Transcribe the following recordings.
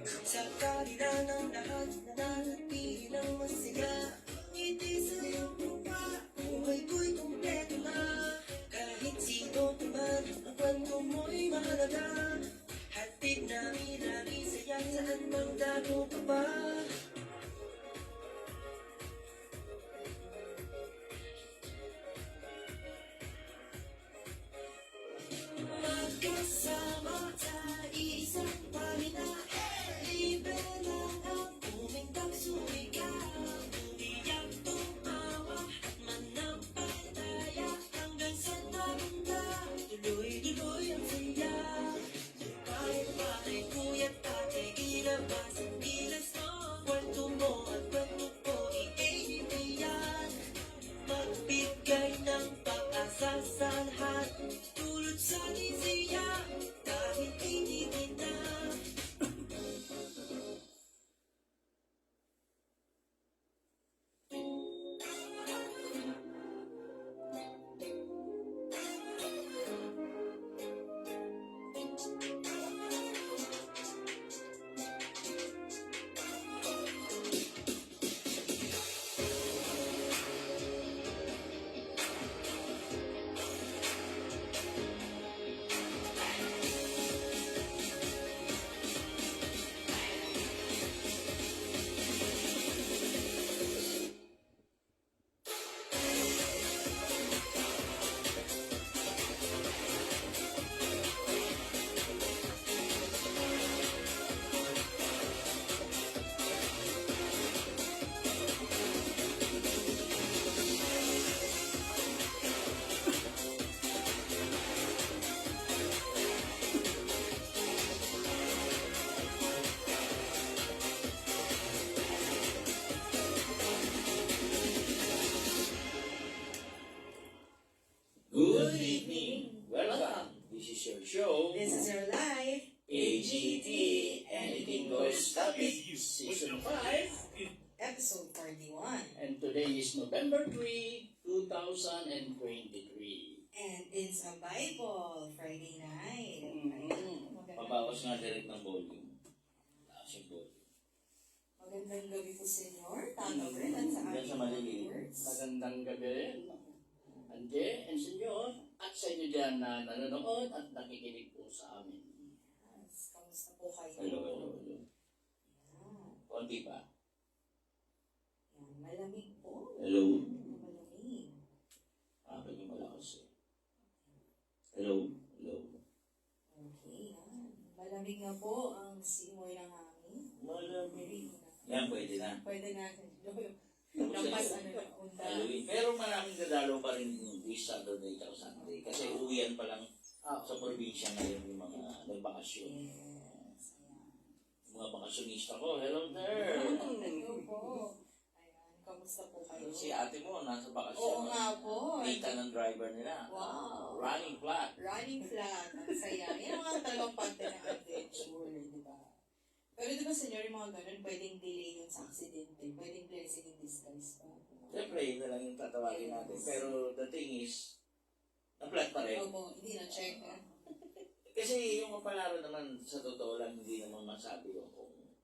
Sa kabila ng lahat, nananatili ng masaya. Ngiti sa iyong mukha, buhay ko'y kumpleto na. Kahit sino ka man, ang kwento mo'y mahalaga. Hatid namin lagi saya, saan mang dako ka pa. Magkasama sa isang pamina, libre lang ang umintang sumigaw. Umiyak, tumawa at manampalataya hanggang sa nabunda. Tuloy-tuloy ang saya. Kahit pare, kuya't ate, ilabas ang gilas mo. Kwento mo at kwento ko, i-ABTyan. Magbigay ng pag-asa sa lahat. Tulad sa siya, kahit hindi kita. Good evening. Welcome. This is your show. This is your life. AGT, Anything Goes Topic, Season 5. Episode 41. And today is November 3, 2023. And it's a Bible Friday night. Pabawas nga direct ng volume. Taas yung volume. Magandang gabi po, Senyor. Tataw rin at sa Yan sa ating maliliit. viewers. Magandang gabi rin. Ante and senyor, at sa inyo dyan na nanonood at nakikinig po sa amin. Yes. Kamusta po kayo? Hello. Yan. Konti pa. Yan. Malamig po. Hello. Malamig. Akin yung malakas eh. Hello. Okay. Yan. Malamig na po ang simoy ng hangin. Malamig. Yan, pwede na. Pwede natin. Lampas unta. Halloween. Pero maraming dadalo pa rin this Saturday at Sunday. Kasi uwian pa lang sa probinsya ngayon yung mga nagbakasyon. Yes. Ayan. Mga bakasyonista ko. Hello there! Hello po. Ayan. Kamusta po kayo? Si ate mo nasa bakasyon. Oo nga po. Kita ng driver nila. Wow. Running flat. Running flat. Ang saya. Yan ang mga talagang parte ng adventure, di ba? Pero di ba, senyor, yung mga ganun, pwedeng delay yun sa aksidente. Pwedeng blessing in disguise pa. Siyempre, yun na lang yung tatawagin natin. Pero the thing is, na-flat pa rin. Opo, hindi na-check na. Kasi yung kapalaro naman, sa totoo lang, hindi naman masabi yung kung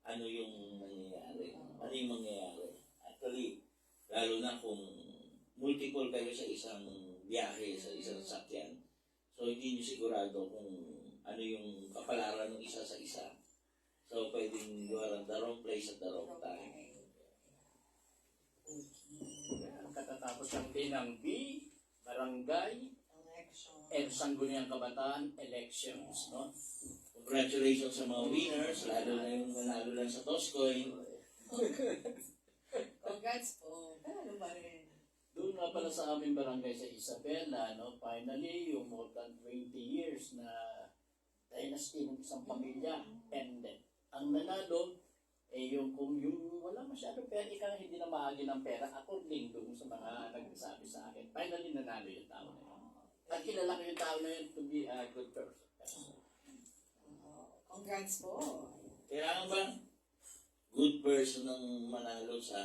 ano yung nangyayari. Ano yung mangyayari. Actually, lalo na kung multiple kayo sa isang biyahe, sa isang sakyan. So, hindi nyo sigurado kung ano yung kapalaran ng isa sa isa. So, pwedeng you are at the wrong place at the wrong time. Okay. Katatapos lang din ng Barangay Election. and Sangguniang Kabataan Elections. No? Congratulations sa mga winners, lalo na yung manalo lang sa Toscoin. Congrats po. Pero ba rin? Doon nga pala sa aming barangay sa Isabela, no? Finally, yung more than 20 years na dynasty ng isang pamilya ended. Ang nanalo, yung kung yung wala masyado pera, ikaw hindi na maagi ng pera, according doon sa mga nagsasabi sa akin. Finally, nanalo yung tao na yun. At kilala ko yung tao na yun to be a good person. Congrats po. Kailangan ba good person ang manalo sa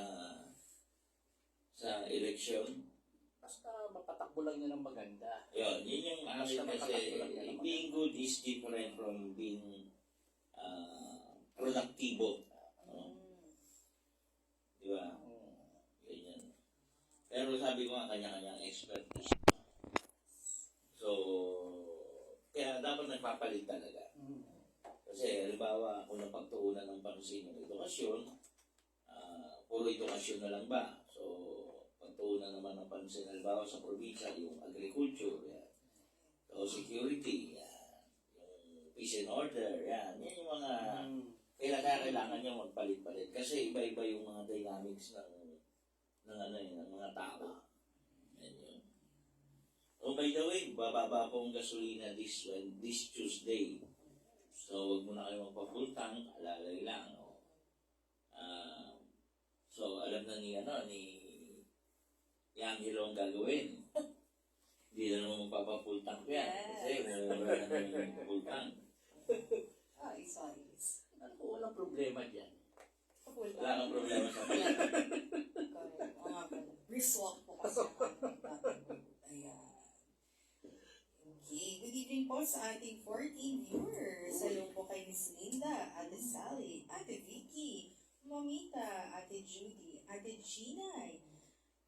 eleksyon? Basta mapatakbo lang niya ng maganda. Yun yung Basta kasi makatakbo lang niya ng being good is different from being produktibo. Di ba? Ganyan. Pero sabi ko nga, kanya-kanyang expert. So, kaya dapat nagpapalit talaga. Kasi, halimbawa, kung napagtuunan ng pansin ng edukasyon, puro edukasyon na lang ba? So, pagtuunan naman ng pansin, halimbawa sa probinsya, yung agriculture, yan. So, security, yan. Yung peace and order, yan. Yan yung mga kailangan nyo magpalit-palit. Kasi iba-iba yung mga dynamics ng mga tao. Yan yun. Oh, by the way, bababa po ang gasolina this Tuesday. So, huwag mo na kayo magpa-full tank, alalay lang. Oh. So, alam na ni Angelo ang gagawin. Hindi na naman magpapa-full tank yan. Kasi wala na yung full tank. Sorry. Ano po, walang problema dyan. Wala kang problema sa pala. Brisk walk po kasi ayan. Okay, good evening po sa ating 14 viewers. Hello po kay Miss Linda, Ate Sally, Ate Vicky, Mamita, Ate Judy, Ate Ginay,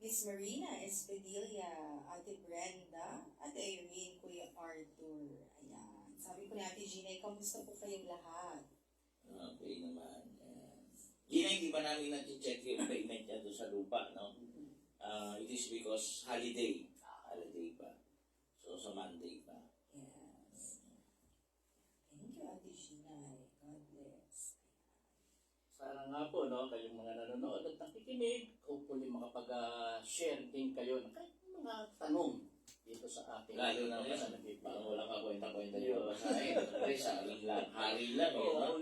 Miss Marina Espedilla, Ate Brenda, Ate Irene, Kuya Arthur. Ayan. Sabi ko ni Ate Ginay, kamusta po kayong lahat? Okay naman. Hindi pa namin nag-check yung payment niya doon sa lupa, no? It is because holiday. Holiday pa. So, sa Monday pa. Yes. Thank you, Ate Ginay. God bless. Sana nga po, no, kayong mga nanonood at nakikinig, hopefully makapag-share din kayo ng kahit mga tanong dito sa ating Lalo na sa yan. nagpipa. Parang wala ka kwenta-kwenta yung basahin. Kasi saling hari lang, eh, no?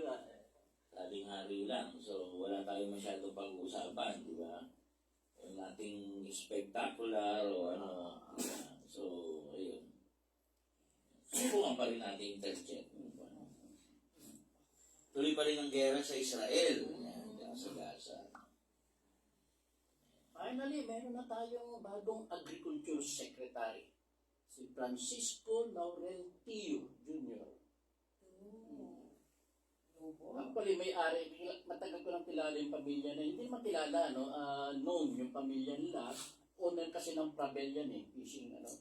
Saling hari lang. So, wala tayong masyadong pag-uusapan, di ba? Yung nating spectacular o ano. So, ayun. Subukan pa rin natin interchange. Tuloy pa rin ang gera sa Israel. Yan, sa Gaza. Finally, meron na tayong bagong Agriculture Secretary. Si Francisco Laurel Tio Jr. Actually, may-ari, matagal ko nang kilala yung pamilya na hindi makilala, no? Known yung pamilya nila. Owner kasi ng Pravel yan eh, fishing, ano.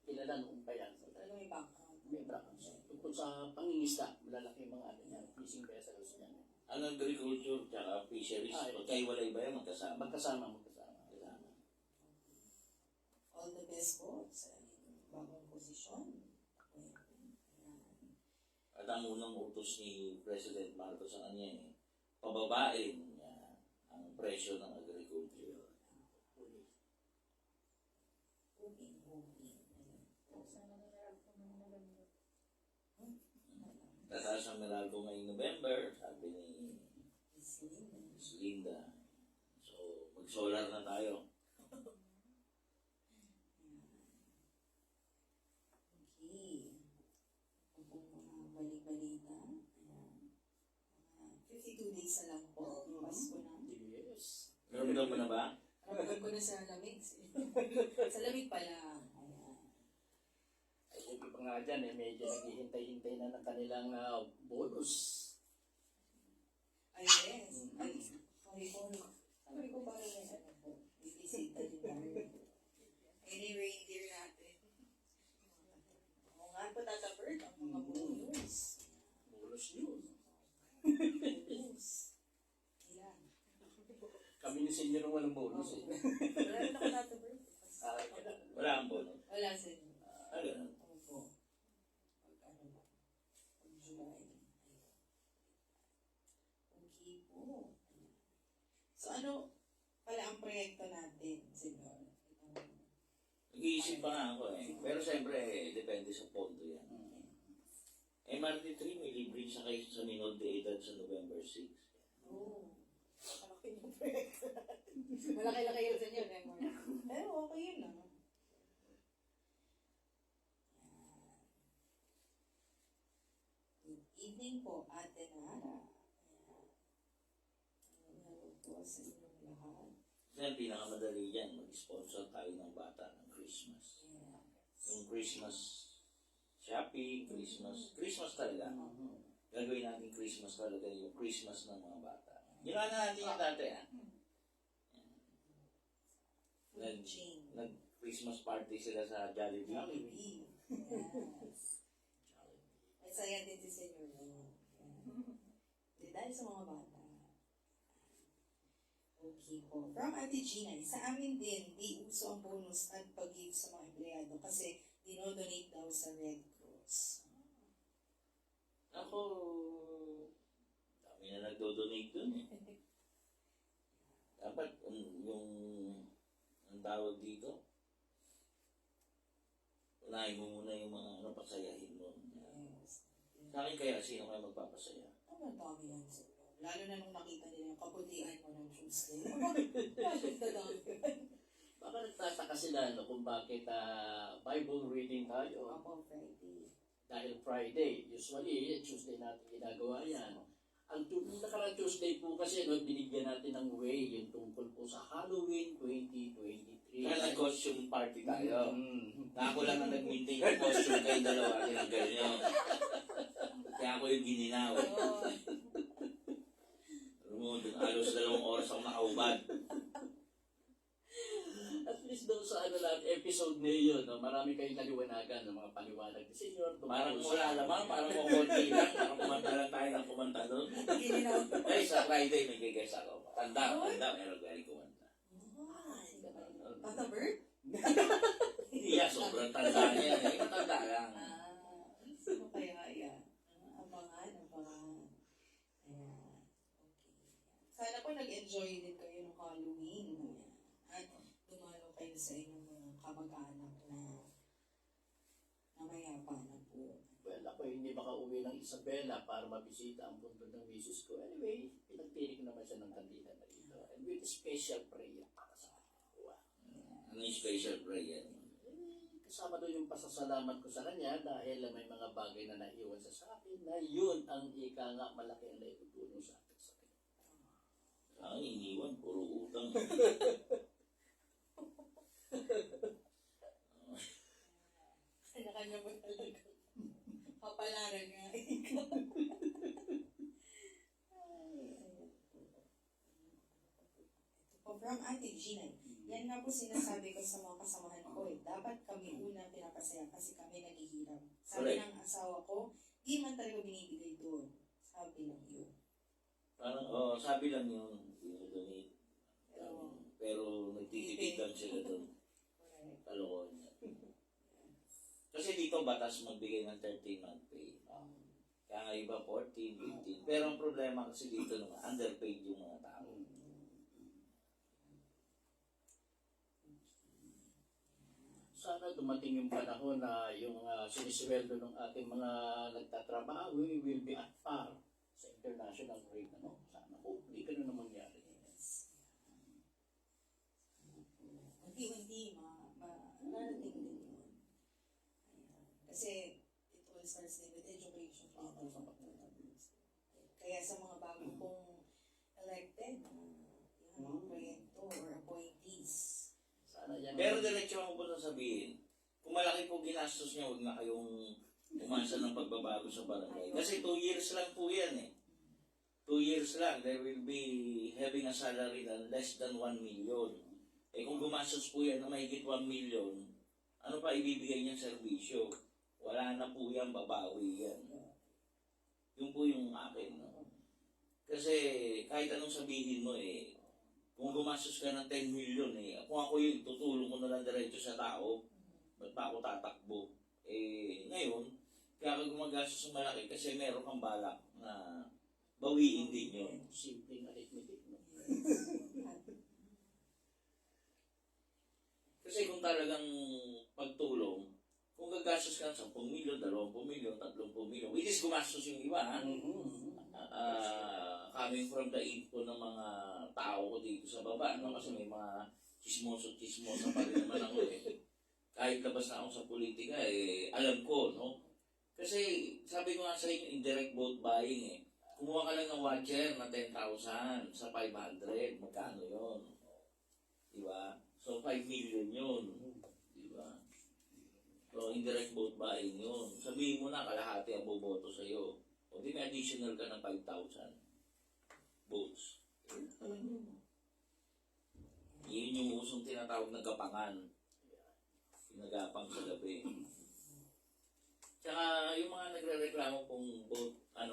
Kilala noong pa yan. Talaga may background. May background. Tungkol sa pangingisda, malalaki yung mga ano niya, fishing vessels niya. Ano agriculture tsaka fisheries? Pagkaiwalay ba yan? Magkasama? Magkasama. All the best po sa bagong posisyon. At ang unang utos ni President Marcos sa kanya eh, pababain niya ang presyo ng agriculture. Tataas ang Meralco ngayong November, sabi ni Miss Linda. So, mag-solar na tayo. Okay. Kung mga balik-balita, ayan. 52 days na lang po. Pasko na. Yes. Naramdam mo na ba? Ramdam ko na sa lamig. Sa lamig pa lang. Ayan. Ay, yung iba nga dyan eh, medyo naghihintay-hintay na ng kanilang bonus. Ay, yes. Ay, sabi ko parang may ano po. Bibisita din namin. Any reindeer natin. Oo nga po, Tata Bird, ang mga bonus. Bonus yun. Bonus. Ilan? Kami ni senior ang walang bonus eh. Wala rin ako, Tata Bird. Wala ang bonus. Wala sa Ano? Opo. Pag-ano ba? Pag-July. Okay po. So ano pala ang proyekto natin, Senyor? Nag-iisip pa nga ako eh. Pero siyempre, depende sa pondo yan. MRT3 may libreng sakay sa Minod de Edad sa November 6. Oo. Malaki yung proyekto. Malaki-laki yun, Senyor. Pero okay yun lang. Good evening po, Ate Nara. Hello po sa inyong lahat. Kasi ang pinakamadali dyan, mag-sponsor tayo ng bata ng Christmas. Yeah. Yung Christmas shopping, Christmas talaga. gagawin natin Christmas talaga yung Christmas ng mga bata. Ginawa na natin yung dati, ah. Food chain. Nag-Christmas party sila sa Jollibee. Jollibee. Yes. Masaya din si Senyor Wu. Di dahil sa mga bata. Okay po. From Ate Gina, sa amin din, di uso ang bonus at pag-give sa mga empleyado kasi dinodonate daw sa Red Cross. Ako, dami na nagdo-donate dun eh. Dapat ang tawag dito, unahin mo muna yung mga pasayahin mo. Yes. Sa akin kaya, sino kayo magpapasaya? Ang dami yan sir. Lalo na nung nakita nila yung kaputian mo ng Tuesday. Bakit dadami yan? Baka nagtataka sila kung bakit Bible reading tayo. Ako Friday. Dahil Friday, usually Tuesday natin ginagawa yan. Ang nakarang Tuesday po kasi binigyan natin ng way yung tungkol po sa Halloween 2023. Kaya nag-costume party tayo. Mm. Na ako lang ang nag-maintain yung costume kayo dalawa, tinanggal nyo. Kaya ako yung gininaw. Alam mo, alos 2 oras ako nakaubad. At least doon sa episode na yun, marami kayong naliwanagan ng mga paliwanag ni Senyor. Parang wala naman, parang kukunti lang, parang kumanta lang tayo ng kumanta doon. Gininaw. Ay, sa Friday, may gigas ako. Tanda, meron galing kumanta. Tata Bird? Yeah, sobrang tanda niya. Matanda lang. Sino kaya yan? Abangan. Ayan. Okay. Sana po nag-enjoy din kayo ng Halloween. Ayan. At dumalo kayo sa inyong mga kamag-anak na mayapa na po. Well, ako hindi makauwi ng Isabela para mabisita ang punto ng misis ko. Anyway, pinagtirik naman siya ng kandila na dito. And with a special prayer para sa akin. Ano yung special prayer? Kasama doon yung pasasalamat ko sa kanya dahil may mga bagay na naiwan sa akin na yun ang ika nga malaki ang naitutulong sa akin sa kanya. Ang iniwan, puro utang. Kanya-kanya mo talaga. Kapalaran nga ikaw. Ito po from Ate Gina. Yan nga po sinasabi ko sa mga kasamahan ko eh. Dapat kami una pinapasaya kasi kami naghihirap. Sabi ng asawa ko, di man talaga binibigay doon. Sabi lang yun. Parang, sabi lang yun, dinodonate. Pero nagtitipid lang sila doon. Correct. Kalokohan niya. Kasi dito batas magbigay ng 13-month pay. Kaya nga iba 14, 15. Pero ang problema kasi dito naman, underpaid yung mga tao. Sana dumating yung panahon na yung sinisweldo ng ating mga nagtatrabaho will be at par sa international rate. Ano? Sana po, hindi ka na mangyari. Unti-unti, narating din yun. Ayan. Kasi, it all starts din with education. Kaya sa mga bago pong elected, yung mga proyekto or appointees. Sana yan. Pero diretso ako po sabihin, kung malaki po ginastos niya, huwag na kayong umasa ng pagbabago sa barangay. Kasi 2 years lang po yan eh. 2 years lang, they will be having a salary na less than 1 million. Eh kung gumastos po yan na mahigit 1 million, ano pa ibibigay niyang serbisyo? Wala na po yan, babawi yan. Yun po yung akin. No? Kasi kahit anong sabihin mo eh, kung gumastos ka ng 10 million eh, kung ako yun, tutulong ko na lang diretso sa tao, ba't pa ako tatakbo? Eh, ngayon, kaya ka gumagastos ng malaki kasi meron kang balak na bawiin din yun. Simpleng arithmetic. No? Kasi kung talagang pagtulong, kung gagastos ka ng 10 milyon, 20 milyon, 30 milyon, which is gumastos yung iba, ha? Coming from the info ng mga tao ko dito sa baba, no? Kasi may mga chismoso pa rin naman ako eh. Kahit labas na ako sa politika, eh, alam ko, no? Kasi sabi ko nga sa inyo, indirect vote buying eh. Kumuha ka lang ng watcher na 10,000 sa 500, magkano yun? Diba? So, 5 million yun. Diba? So, indirect vote buying yun. Sabihin mo na, kalahati ang boboto sa'yo. O O di may additional ka ng 5,000 votes. Yun yung usong tinatawag na gapangan. Pinagapang sa gabi. Tsaka yung mga nagre-reklamo pong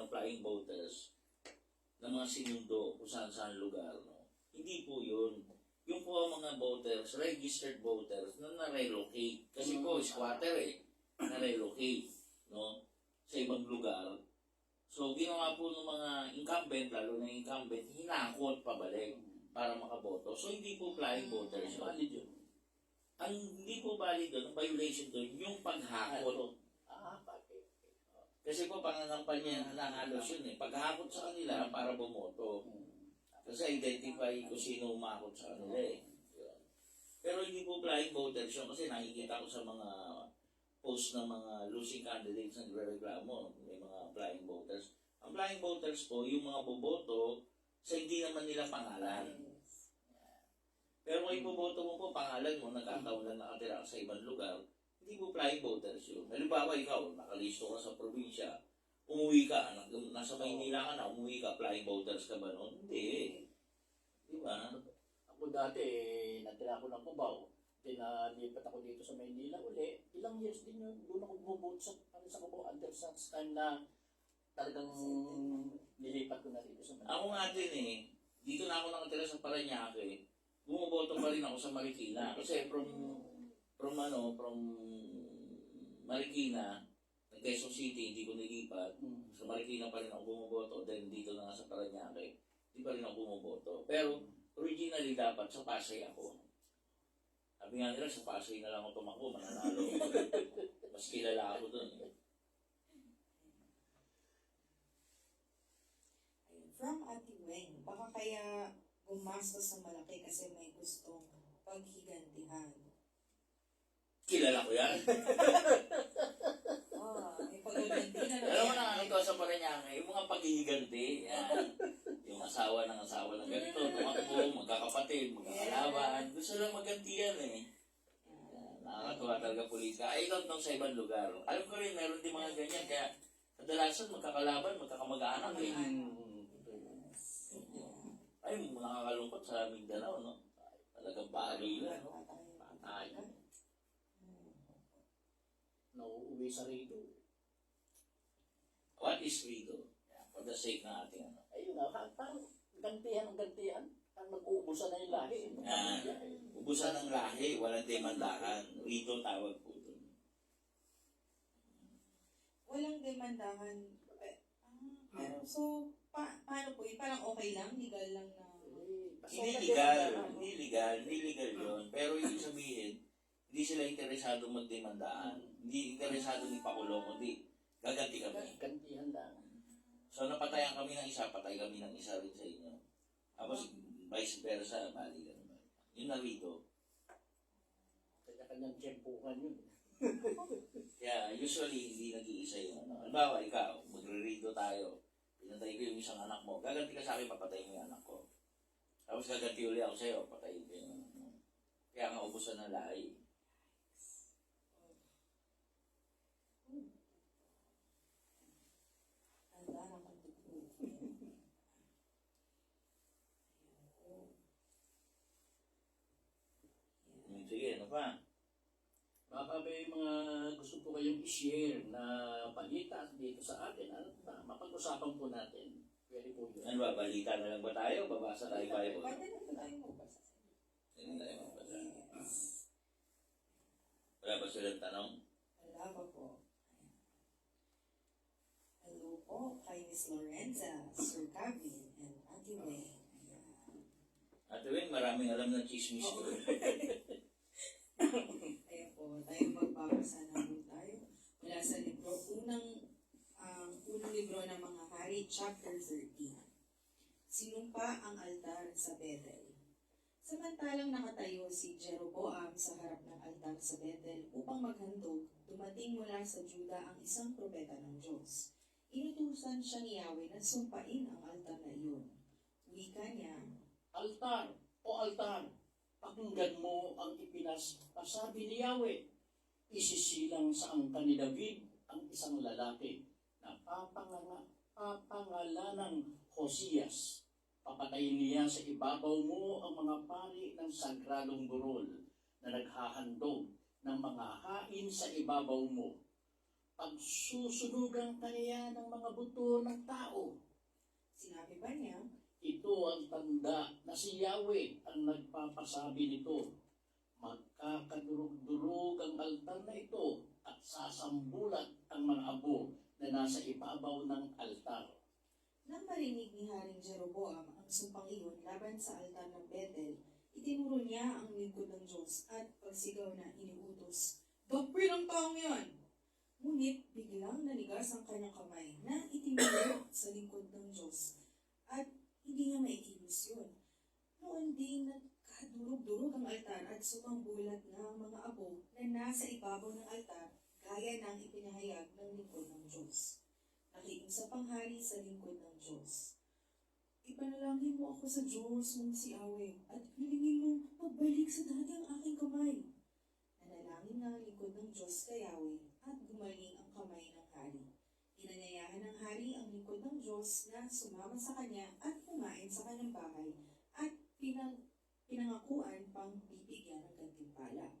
flying voters ng mga sinundo kung saan lugar, no? Hindi po yun. Yung po ang mga voters, registered voters na na-relocate. Kasi po, squatter na-relocate, no? Sa ibang lugar. So, ginawa po ng mga incumbent, lalo na incumbent, hinakot pabalik para makaboto. So, hindi po flying voters. Valid yun. Ang hindi po valid doon, ang violation doon, yung paghakot. Bakit? Kasi po, pangangampanya na halos yun eh. Paghakot sa kanila para bumoto. Kasi identify kung sino umakot sa kanila eh. Yun. Pero hindi po flying voters yun kasi nakikita ko sa mga post ng mga losing candidates na nagre-reklamo, may mga flying voters. Ang flying voters po, yung mga boboto sa hindi naman nila pangalan. Pero kung ipoboto mo po, pangalan mo, nagkataon lang nakatira ka sa ibang lugar, hindi po flying voters yun. Halimbawa, ikaw, nakalisto ka sa probinsya, umuwi ka, nasa Maynila ka na, umuwi ka, flying voters ka ba noon? Hindi. Di ba? Ako dati, natira ko ng Cubao. Pinalipat ako dito sa Maynila uli. Ilang years din yun. Doon ako bumubuot sa Cubao until such time na talagang nilipat ko na dito sa Maynila. Ako nga din eh. Dito na ako nakatira sa Parañaque. Bumoboto pa rin ako sa Marikina. Kasi from Marikina, Quezon City, hindi ko nilipat. Sa Marikina pa rin ako bumoboto. Then dito na nga sa Parañaque, hindi pa rin ako bumoboto. Pero originally dapat sa Pasay ako. Sabi nga nila, sa Pasay na lang ako tumakbo, mananalo. Mas kilala ako doon. From Ate Weng, baka kaya gumastos sa malaki kasi may gustong paghigantihan. Kilala ko yan. May paghiganti na Alam mo nakakita sa Parañaque, yung mga paghihiganti, yan. Yung asawa ng ganito, tumakbo, magkakapatid, magkakalaban. Gusto lang magantiyan eh. Nakakatuwa talaga politika. I don't know sa ibang lugar. Alam ko rin, meron din mga ganyan. Kaya kadalasan magkakalaban, magkakamag-anak eh. Ay, nakakalungkot sa Mindanao, no? Talagang barilan, no? Patay. Nauuwi sa rito. What is freedom? For the sake na ating ano. Ayun nga, parang gantihan. Ang nag-uubusan na yung lahi. Ubusan ng lahi, walang demandahan. Rito tawag po doon. Walang demandahan. Pero so, paano po yun? Parang okay lang? Legal lang na? Hindi legal yun. Pero yung sabihin, hindi sila interesado magdemandahan. Hindi interesado ni Pakulong, hindi gaganti kami. Gantihan lang. So napatayan kami ng isa, patay kami ng isa rin sa inyo. Tapos vice versa, bali ganun. Yun na rito. Kanya-kanyang tiyempuhan yun. Kaya usually hindi nag-iisa yung ano. Halimbawa, ikaw, magre-rito tayo. Pinatay ko yung isang anak mo. Gaganti ka sa akin, papatayin mo yung anak ko. Tapos gaganti ulit ako sa'yo, patayin ko yung anak mo. Kaya nga ubusan ng lahi. Sige, ano pa? Baka may mga gusto po kayong i-share na balita dito sa atin. Ano ba? Mapag-usapan po natin. Pwede po yun. Ano ba, balita na lang ba tayo? Babasa tayo Bible? Pwede na po tayo magbasa. Hindi tayo magbasa. Wala ba silang tanong? Wala ba po? Hello po kay Miss Lorenza, Sir Gavin, and Ate Weng. Ate Weng, maraming alam ng chismis ko. Kaya po, tayo magbabasa na po tayo mula sa libro, unang libro ng mga hari, chapter 13. Sinumpa ang altar sa Bethel. Samantalang nakatayo si Jeroboam sa harap ng altar sa Bethel upang maghandog, dumating mula sa Juda ang isang propeta ng Diyos. Inutusan siya ni Yahweh na sumpain ang altar na iyon. Wika niya, Altar o altar, pakinggan mo ang ipinasabi ni Yahweh. Isisilang sa angka ni David ang isang lalaki na papanganga papangalanang Hosias. Papatayin niya sa ibabaw mo ang mga pari ng sagradong burol na naghahandog ng mga hain sa ibabaw mo. Pagsusunugan kaniya ng mga buto ng tao. Sinabi pa niya, Ito ang tanda na si Yahweh ang nagpapasabi nito. Magkakadurog-durog ang altar na ito at sasambulat ang mga abo na nasa ibabaw ng altar. nang marinig ni Haring Jeroboam ang sumpang iyon laban sa altar ng Bethel, itinuro niya ang lingkod ng Diyos at pagsigaw na iniutos, "Dagpin ang taong yan!" Ngunit biglang nanigas ang kanyang kamay na itinuro sa lingkod ng Diyos at hindi niya maikilos yun. Noon din nagkadurog-durog ang altar at sumambulat na ang mga abo na nasa ibabaw ng altar gaya ng ipinahayag ng lingkod ng Diyos. Nakiusap ang hari sa lingkod ng Diyos. "Ipanalangin mo ako sa Diyos mong si Yahweh at hilingin mong magbalik sa dati ang aking kamay." Nanalangin nga ang lingkod ng Diyos kay Yahweh at gumaling ang kamay ng hari. Inanyayahan ng hari ang lingkod ng Diyos na sumama sa kanya at kumain sa kanyang bahay at pinangakuan pang bibigyan ng gantimpala.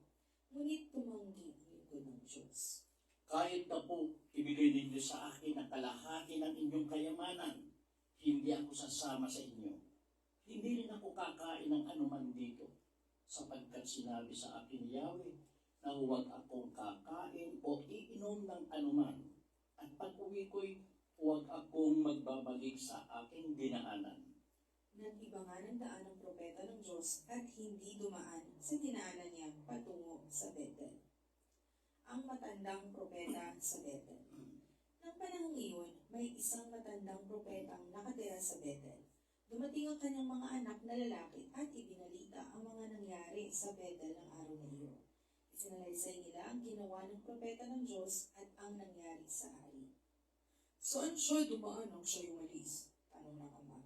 Ngunit tumanggi ang lingkod ng Diyos. Kahit na po ibigay ninyo sa akin ang kalahati ng inyong kayamanan, hindi ako sasama sa inyo. Hindi rin ako kakain ng anuman dito, sapagkat sinabi sa akin ni Yahweh na huwag akong kakain o iinom ng anuman, at pag-uwi ko'y huwag akong magbabalik sa aking dinaanan. Nag-iba nga ng daan ng propeta ng Diyos at hindi dumaan sa dinaanan niya patungo sa Bethel. Ang matandang propeta sa Bethel. Nang panahong iyon, may isang matandang propetang nakatira sa Bethel. Dumating ang kanyang mga anak na lalaki at ibinalita ang mga nangyari sa Bethel ng araw na iyon. Isinalaysay nila ang ginawa ng propeta ng Diyos at ang nangyari sa hari. "Saan siya dumaan nang siya'y umalis?" tanong ng ama.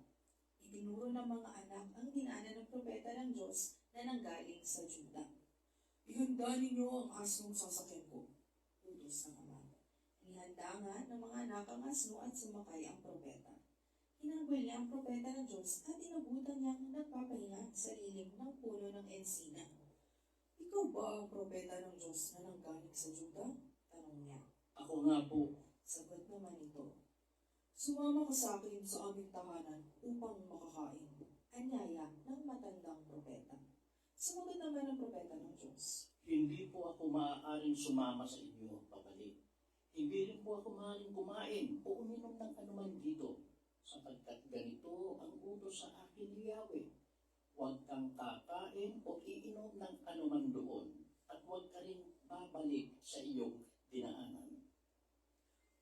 Itinuro ng mga anak ang dinaanan ng propeta ng Diyos na nanggaling sa Juda. "Ihanda ninyo ang asnong sasakyan ko," utos ng ama. Inihanda nga ng mga anak ang asno at sumakay ang propeta. Hinabol niya ang propeta ng Diyos at inabutan niyang nagpapahinga sa lilim ng puno ng ensina. "Ikaw ba ang propeta ng Diyos na nanggaling sa Juda?" tanong niya. Ako nga po. Sagot naman ito, "Sumama ka sa akin sa aming tahanan upang makakain." Anyaya ng matandang propeta. Sumagot naman ang propeta ng Diyos. Hindi po ako maaaring sumama sa inyo pabalik. Hindi rin po ako maaaring kumain o uminom ng anuman dito, sapagkat ganito ang utos sa akin ni Yahweh. Huwag kang kakain o iinom ng anuman doon, at huwag ka rin babalik sa iyong dinaanan.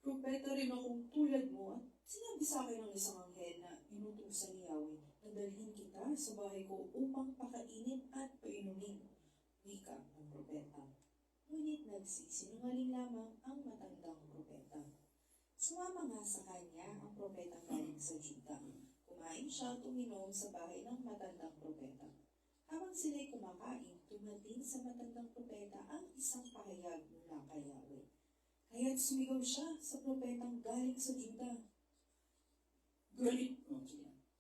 "Propeta rin akong tulad mo at sinabi sa akin ng isang anghel na inutusan ni Yahweh na dalhin kita sa bahay ko upang pakainin at painumin." Wika ng propeta. Ngunit nagsisinungaling lamang ang matandang propeta. Sumama nga sa kanya ang propetang galing sa Juda. Kumain siya at uminom sa bahay ng matandang propeta. Habang sila'y kumakain, dumating sa matandang propeta ang isang pahayag mula kay Yahweh. Kaya't sumigaw siya sa propetang galing sa Juda.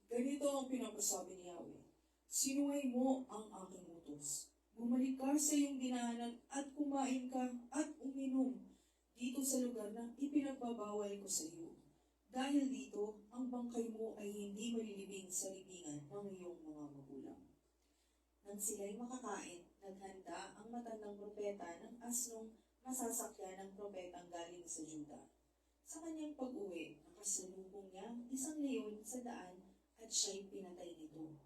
Ganito ang pinapasabi ni Yahweh. "Sinuway mo ang aking utos. Bumalik ka sa iyong dinaanan at kumain ka at uminom dito sa lugar na ipinagbabawal ko sa iyo. Dahil dito, ang bangkay mo ay hindi malilibing sa libingan ng iyong mga magulang." Nang sila'y makakain, naghanda ang matandang propeta ng asnong masasakyan ng propetang galing sa Juda. Sa kanyang pag-uwi, nakasalubong niya ang isang leon sa daan at siya'y pinatay nito.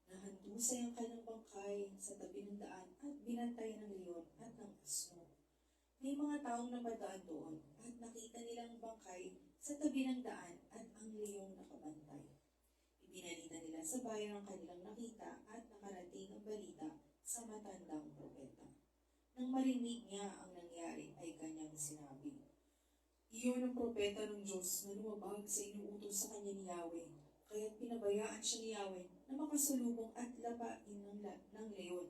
Nahandusay ang kanyang bangkay sa tabi ng daan at binantay ng leon at ng asno. May mga taong napadaan doon at nakita nilang bangkay sa tabi ng daan at ang leong nakabantay. Ibinalita nila sa bayan ang kanilang nakita at nakarating ang balita sa matandang propeta. Nang marinig niya ang nangyari ay kanyang sinabi, "Iyon ang propeta ng Diyos na lumabag sa inuutos sa kanya ni Yahweh, kaya't pinabayaan siya ni Yahweh na makasalubong at labain ng leon."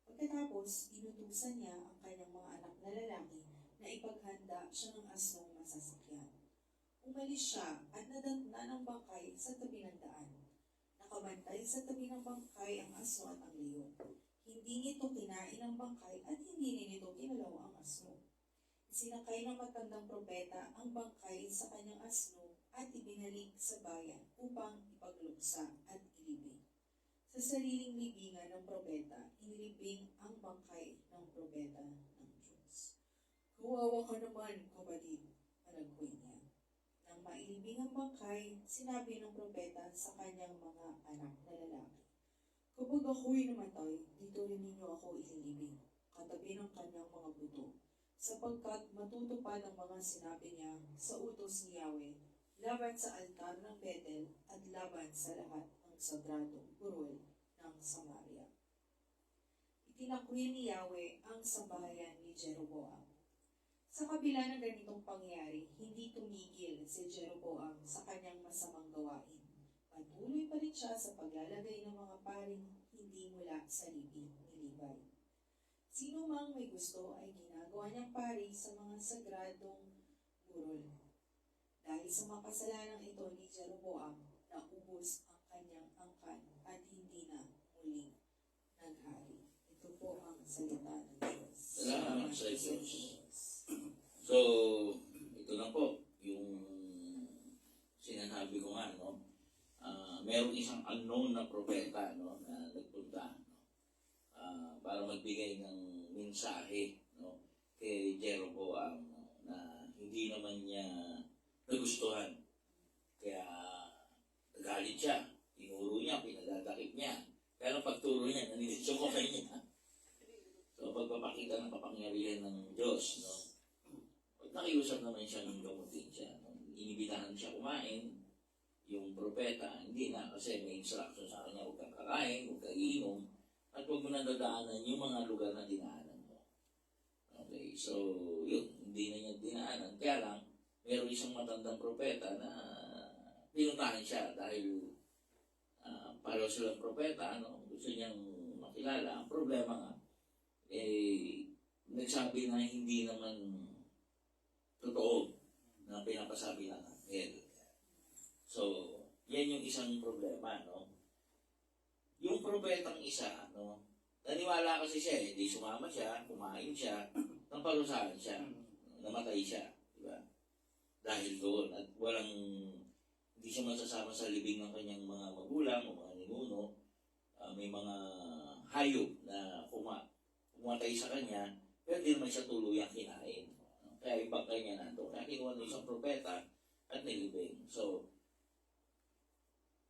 Pagkatapos, inutusan niya ang kanyang mga anak na lalaki na ipaghanda siya ng asnong masasakyan. Umalis siya at nadatnan ang bangkay sa tabi ng daan. Nakabantay sa tabi ng bangkay ang aso at ang leon. Hindi nito kinain ang bangkay at hindi rin nito kinalaw ang asno. Isinakay ng matandang propeta ang bangkay sa kanyang asno at ibinalik sa bayan upang ipagluksa at ilibing. Sa sariling libingan ng propeta, inilibing ang bangkay ng propeta ng Diyos. Kawawa ka naman, kapatid, malagkoy niya. Nang mailibing ang bangkay, sinabi ng propeta sa kanyang mga anak na lalaki, kapag ako'y namatay, dito rin ninyo ako ililibing, katabi ng kanyang mga buto, sapagkat matutupad ang mga sinabi niya sa utos ni Yahweh, laban sa altar ng Bethel at laban sa lahat ng sagradong burol ng Samaria. Itinakwil ni Yahweh ang sambahayan ni Jeroboam. Sa kabila ng ganitong pangyayari, hindi tumigil si Jeroboam sa kanyang masamang gawain. Patuloy pa rin siya sa paglalagay ng mga paring hindi mula sa libing ni Libay. Sino mang may gusto ay ginagawa niyang pari sa mga sagradong burol. Dahil sa mga kasalanan ito ni Jeroboam, naubos ang kanyang angkan at hindi na muling naghari. Ito po ang salita ng Diyos. Salamat sa Diyos. So, ito na po, yung sinasabi ko nga, no? Merong isang unknown na propeta, no, na nagpunta, no? Para magbigay ng mensahe, no, kay Jeroboam, no, na hindi naman niya nagustuhan. Kaya nagalit siya, tinuro niya, pinagdadakip niya. Pero pagturo niya, nanilitsyo ko kay niya. So, pagpapakita ng kapangyarihan ng Diyos, no, nakiusap naman siya ng gamutin siya. No? Inibitahan siya kumain, yung propeta, hindi na kasi may instruction sa kanya, huwag kang kakain, huwag kang iinom, at huwag mo nang dadaanan yung mga lugar na dinaanan mo. Okay, so yun, hindi na niya dinaanan. Kaya lang, meron isang matandang propeta na pinuntahan siya dahil pareho silang propeta, ano, gusto niyang makilala. Ang problema nga, nagsabi na hindi naman totoo na pinapasabi ng anghel. So, yan yung isang problema, no? Yung propetang isa, no? Naniwala kasi siya, hindi sumama siya, kumain siya, naparusahan siya, namatay siya, di ba? Dahil doon, at walang, hindi siya masasama sa libing ng kanyang mga magulang o mga ninuno. May mga hayop na pumatay sa kanya, pero hindi naman siya tuluyang kinain. Kaya ibang kanya nandun. Kaya kinuha ng isang propeta at nilibing. So,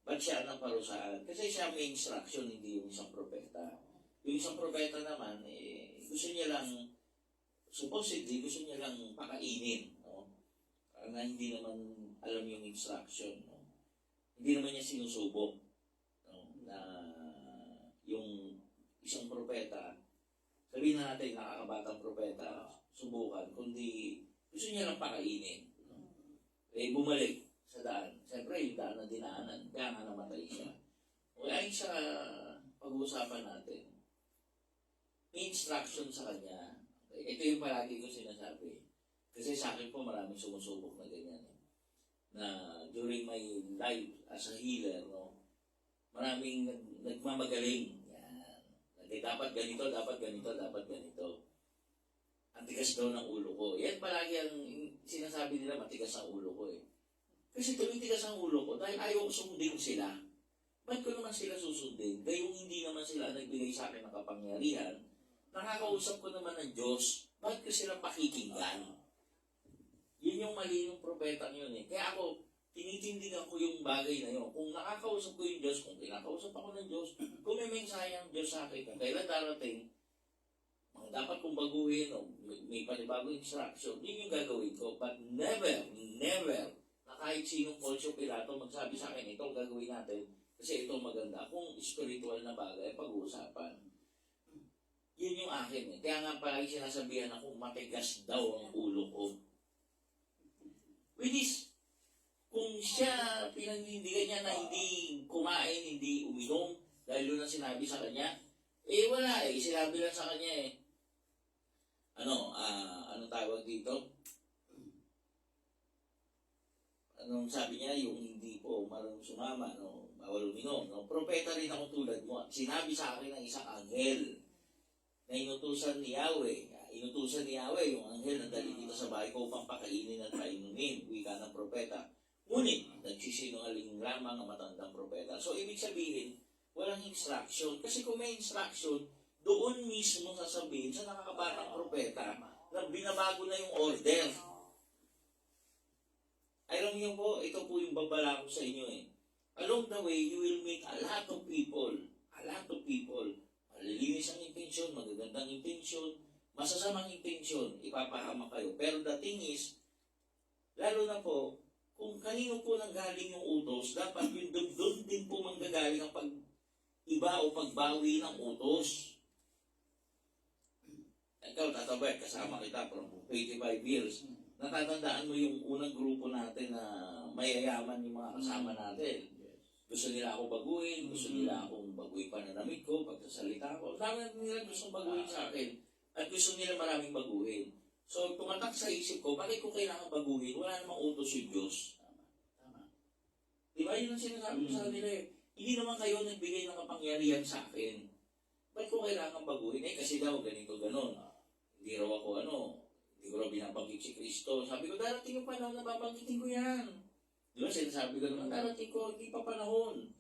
ba't siya naparusahan? Kasi siya may instruction, hindi yung isang propeta. Yung isang propeta naman, gusto niya lang, supposedly, gusto niya lang pakainin. No? Na hindi naman alam yung instruction. No? Hindi naman niya sinusubok. No? Na yung isang propeta, sabihin na natin, nakakabatang propeta, subukan, kundi gusto niya lang pakainin. No? Bumalik sa daan. Siyempre, yung daan na dinaanan, kaya nga namatay siya. Kaya sa pag-uusapan natin, may instruction sa kanya. Okay? Ito yung palagi ko sinasabi. Kasi sa akin po, maraming sumusubok na ganyan. Na during my life as a healer, no, maraming nagmamagaling. Yan. Dapat ganito, dapat ganito, dapat ganito. Ang tigas daw ng ulo ko. Yan palagi ang sinasabi nila, matigas ang ulo ko eh. Kasi tumitigas ang ulo ko dahil ayaw ko sundin sila. Ba't ko naman sila susundin? Gayong hindi naman sila nagbigay sa akin ng kapangyarihan, nakakausap ko naman ng Diyos, ba't ko sila pakikinggan? Yun yung mali ng propeta yun eh. Kaya ako, tinitindigan ko yung bagay na yun. Kung nakakausap ko yung Diyos, kung kinakausap ako ng Diyos, kung may mensahe ang Diyos sa akin, kung kailan darating, dapat kong baguhin o may panibagong instruction, yun yung gagawin ko. But never, na kahit sinong Poncio Pilato magsabi sa akin, ito gagawin natin kasi ito maganda. Kung spiritual na bagay, pag-uusapan. Yun yung akin eh. Kaya nga palagi sinasabihan ako, matigas daw ang ulo ko. Which is, kung siya, pinanindigan niya na hindi kumain, hindi uminom, dahil yun ang sinabi sa kanya, wala eh. Sinabi lang sa kanya eh, anong tawag dito? anong sabi niya, yung hindi po marunong sumama, no, bawal uminom, no. Propeta rin ako tulad mo. At sinabi sa akin ng isang anghel na inutusan ni Yahweh. Inutusan ni Yahweh yung anghel na dali dito sa bahay ko upang pakainin at painumin, wika ng propeta. Ngunit, nagsisinungaling lamang ang matandang propeta. So, ibig sabihin, walang instruction. Kasi kung may instruction, doon mismo sasabihin sa nakakabatang propeta na binabago na yung order. Alam niyo po, ito po yung babala ko sa inyo eh. Along the way, you will meet a lot of people. A lot of people. Malilinis ang intensyon, magagandang intensyon, masasamang intensyon, ipapahamak kayo. Pero the thing is, lalo na po, kung kanino po nanggaling yung utos, dapat yung doon din po manggagaling ang pag-iba o pagbawi ng utos. Ikaw, tatabay, kasama kita from 25 years. Natatandaan mo yung unang grupo natin na mayayaman yung mga kasama natin. Gusto nila ako baguhin, gusto nila akong baguhin pananamit ko, pagsasalita ko. Dami nila gustong baguhin sa akin. At gusto nila maraming baguhin. So, tumatak sa isip ko, bakit ko kailangan baguhin? Wala namang utos yung Diyos. Tama. Diba? Yun ang sinasabi ko sa kanila eh. Hindi naman kayo nagbigay ng kapangyarihan sa akin. Ba't ko kailangan baguhin? Eh, kasi daw, ganito, ganon. Hindi raw ako, hindi ko raw binabanggit si Kristo. Sabi ko, darating yung panahon na babanggitin ko yan. Diba? Sinasabi ko naman, darating ko, hindi pa panahon.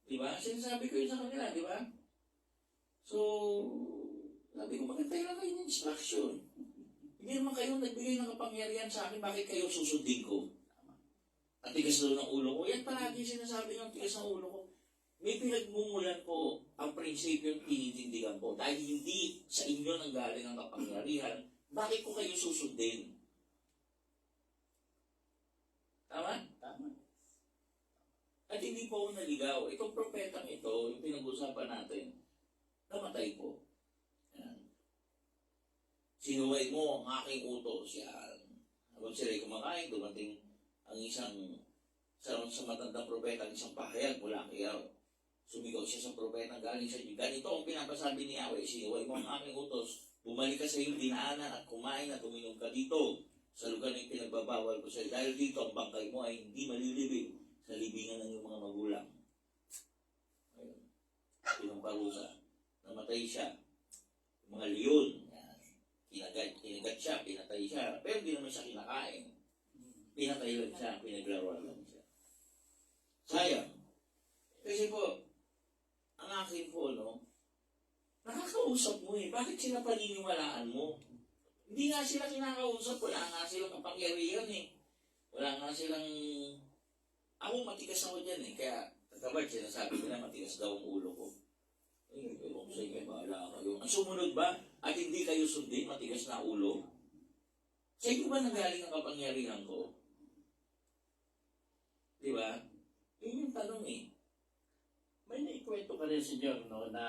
Diba? Sinasabi ko yun sa kanila, diba? So, sabi ko, magantay lang kayo ng instruction. Hindi naman kayo nagbigay ng kapangyarihan sa akin, bakit kayo susundin ko? At tigas daw ng ulo ko. Yan palagi sinasabi ng tigas ng ulo ko. May pinagmumulan po ang prinsipyo yung tinitindigan po. Dahil hindi sa inyo nang galing ang kapangyarihan, bakit ko kayo susundin? Tama? Tama. At hindi po ako naligaw. Itong propetang ito, yung pinag-usapan natin, namatay po. Yan. Sinuway mo ang aking utos. Yan. Habang sila'y kumakain, dumating ang isang sa matandang propeta, ang isang pahayag mula kay Yahweh. Sumigaw siya sa propeta galing sa Diyos. Ganito ang pinapasabi ni Yahweh, sinuway mo ang aking utos, bumalik ka sa iyong dinaanan at kumain at uminom ka dito sa lugar na pinagbabawal ko sa iyo. Dahil dito ang bangkay mo ay hindi malilibing sa libingan ng iyong mga magulang. Ayun. Pinong parusa. Namatay siya. Yung mga leon. Kinagat siya, pinatay siya. Pero hindi naman siya kinakain. Pinatay lang siya, pinaglaruan lang siya. Sayang. Kasi po, ang akin po, nakakausap mo eh. Bakit sila paniniwalaan mo? Hindi nga sila kinakausap, wala nga silang kapangyarihan eh. Wala nga silang... Ako matigas ako dyan eh, kaya Kabag, sinasabi ko na matigas daw ang ulo ko. Ay, ewan ko sa inyo, bahala kayo. Ang sumunod ba, at hindi kayo sundin, matigas na ulo? Sa inyo ba nanggaling ang kapangyarihan ko? Di ba? Yun yung tanong eh. May naikwento ka rin, Senyor, no, na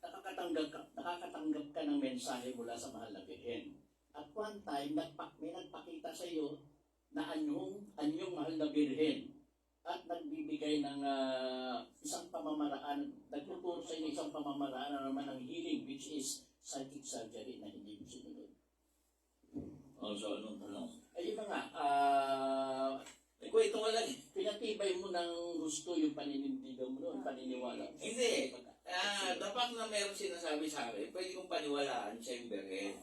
nakakatanggap ka ng mensahe mula sa mahal na Birhen. At one time, may nagpakita sa iyo na anyong mahal na Birhen at nagbibigay ng isang pamamaraan, nagtuturo sa inyo isang pamamaraan na naman ang healing, which is psychic surgery na hindi mo sinunod. So, anong tanong? Ayun na nga, Nagkwento ka lang eh. pinatibay mo ng gusto yung paninindigan mo noon, paniniwala. Hindi. Dapat na meron sinasabi sa akin, pwede kong paniwalaan siya yung Birhen.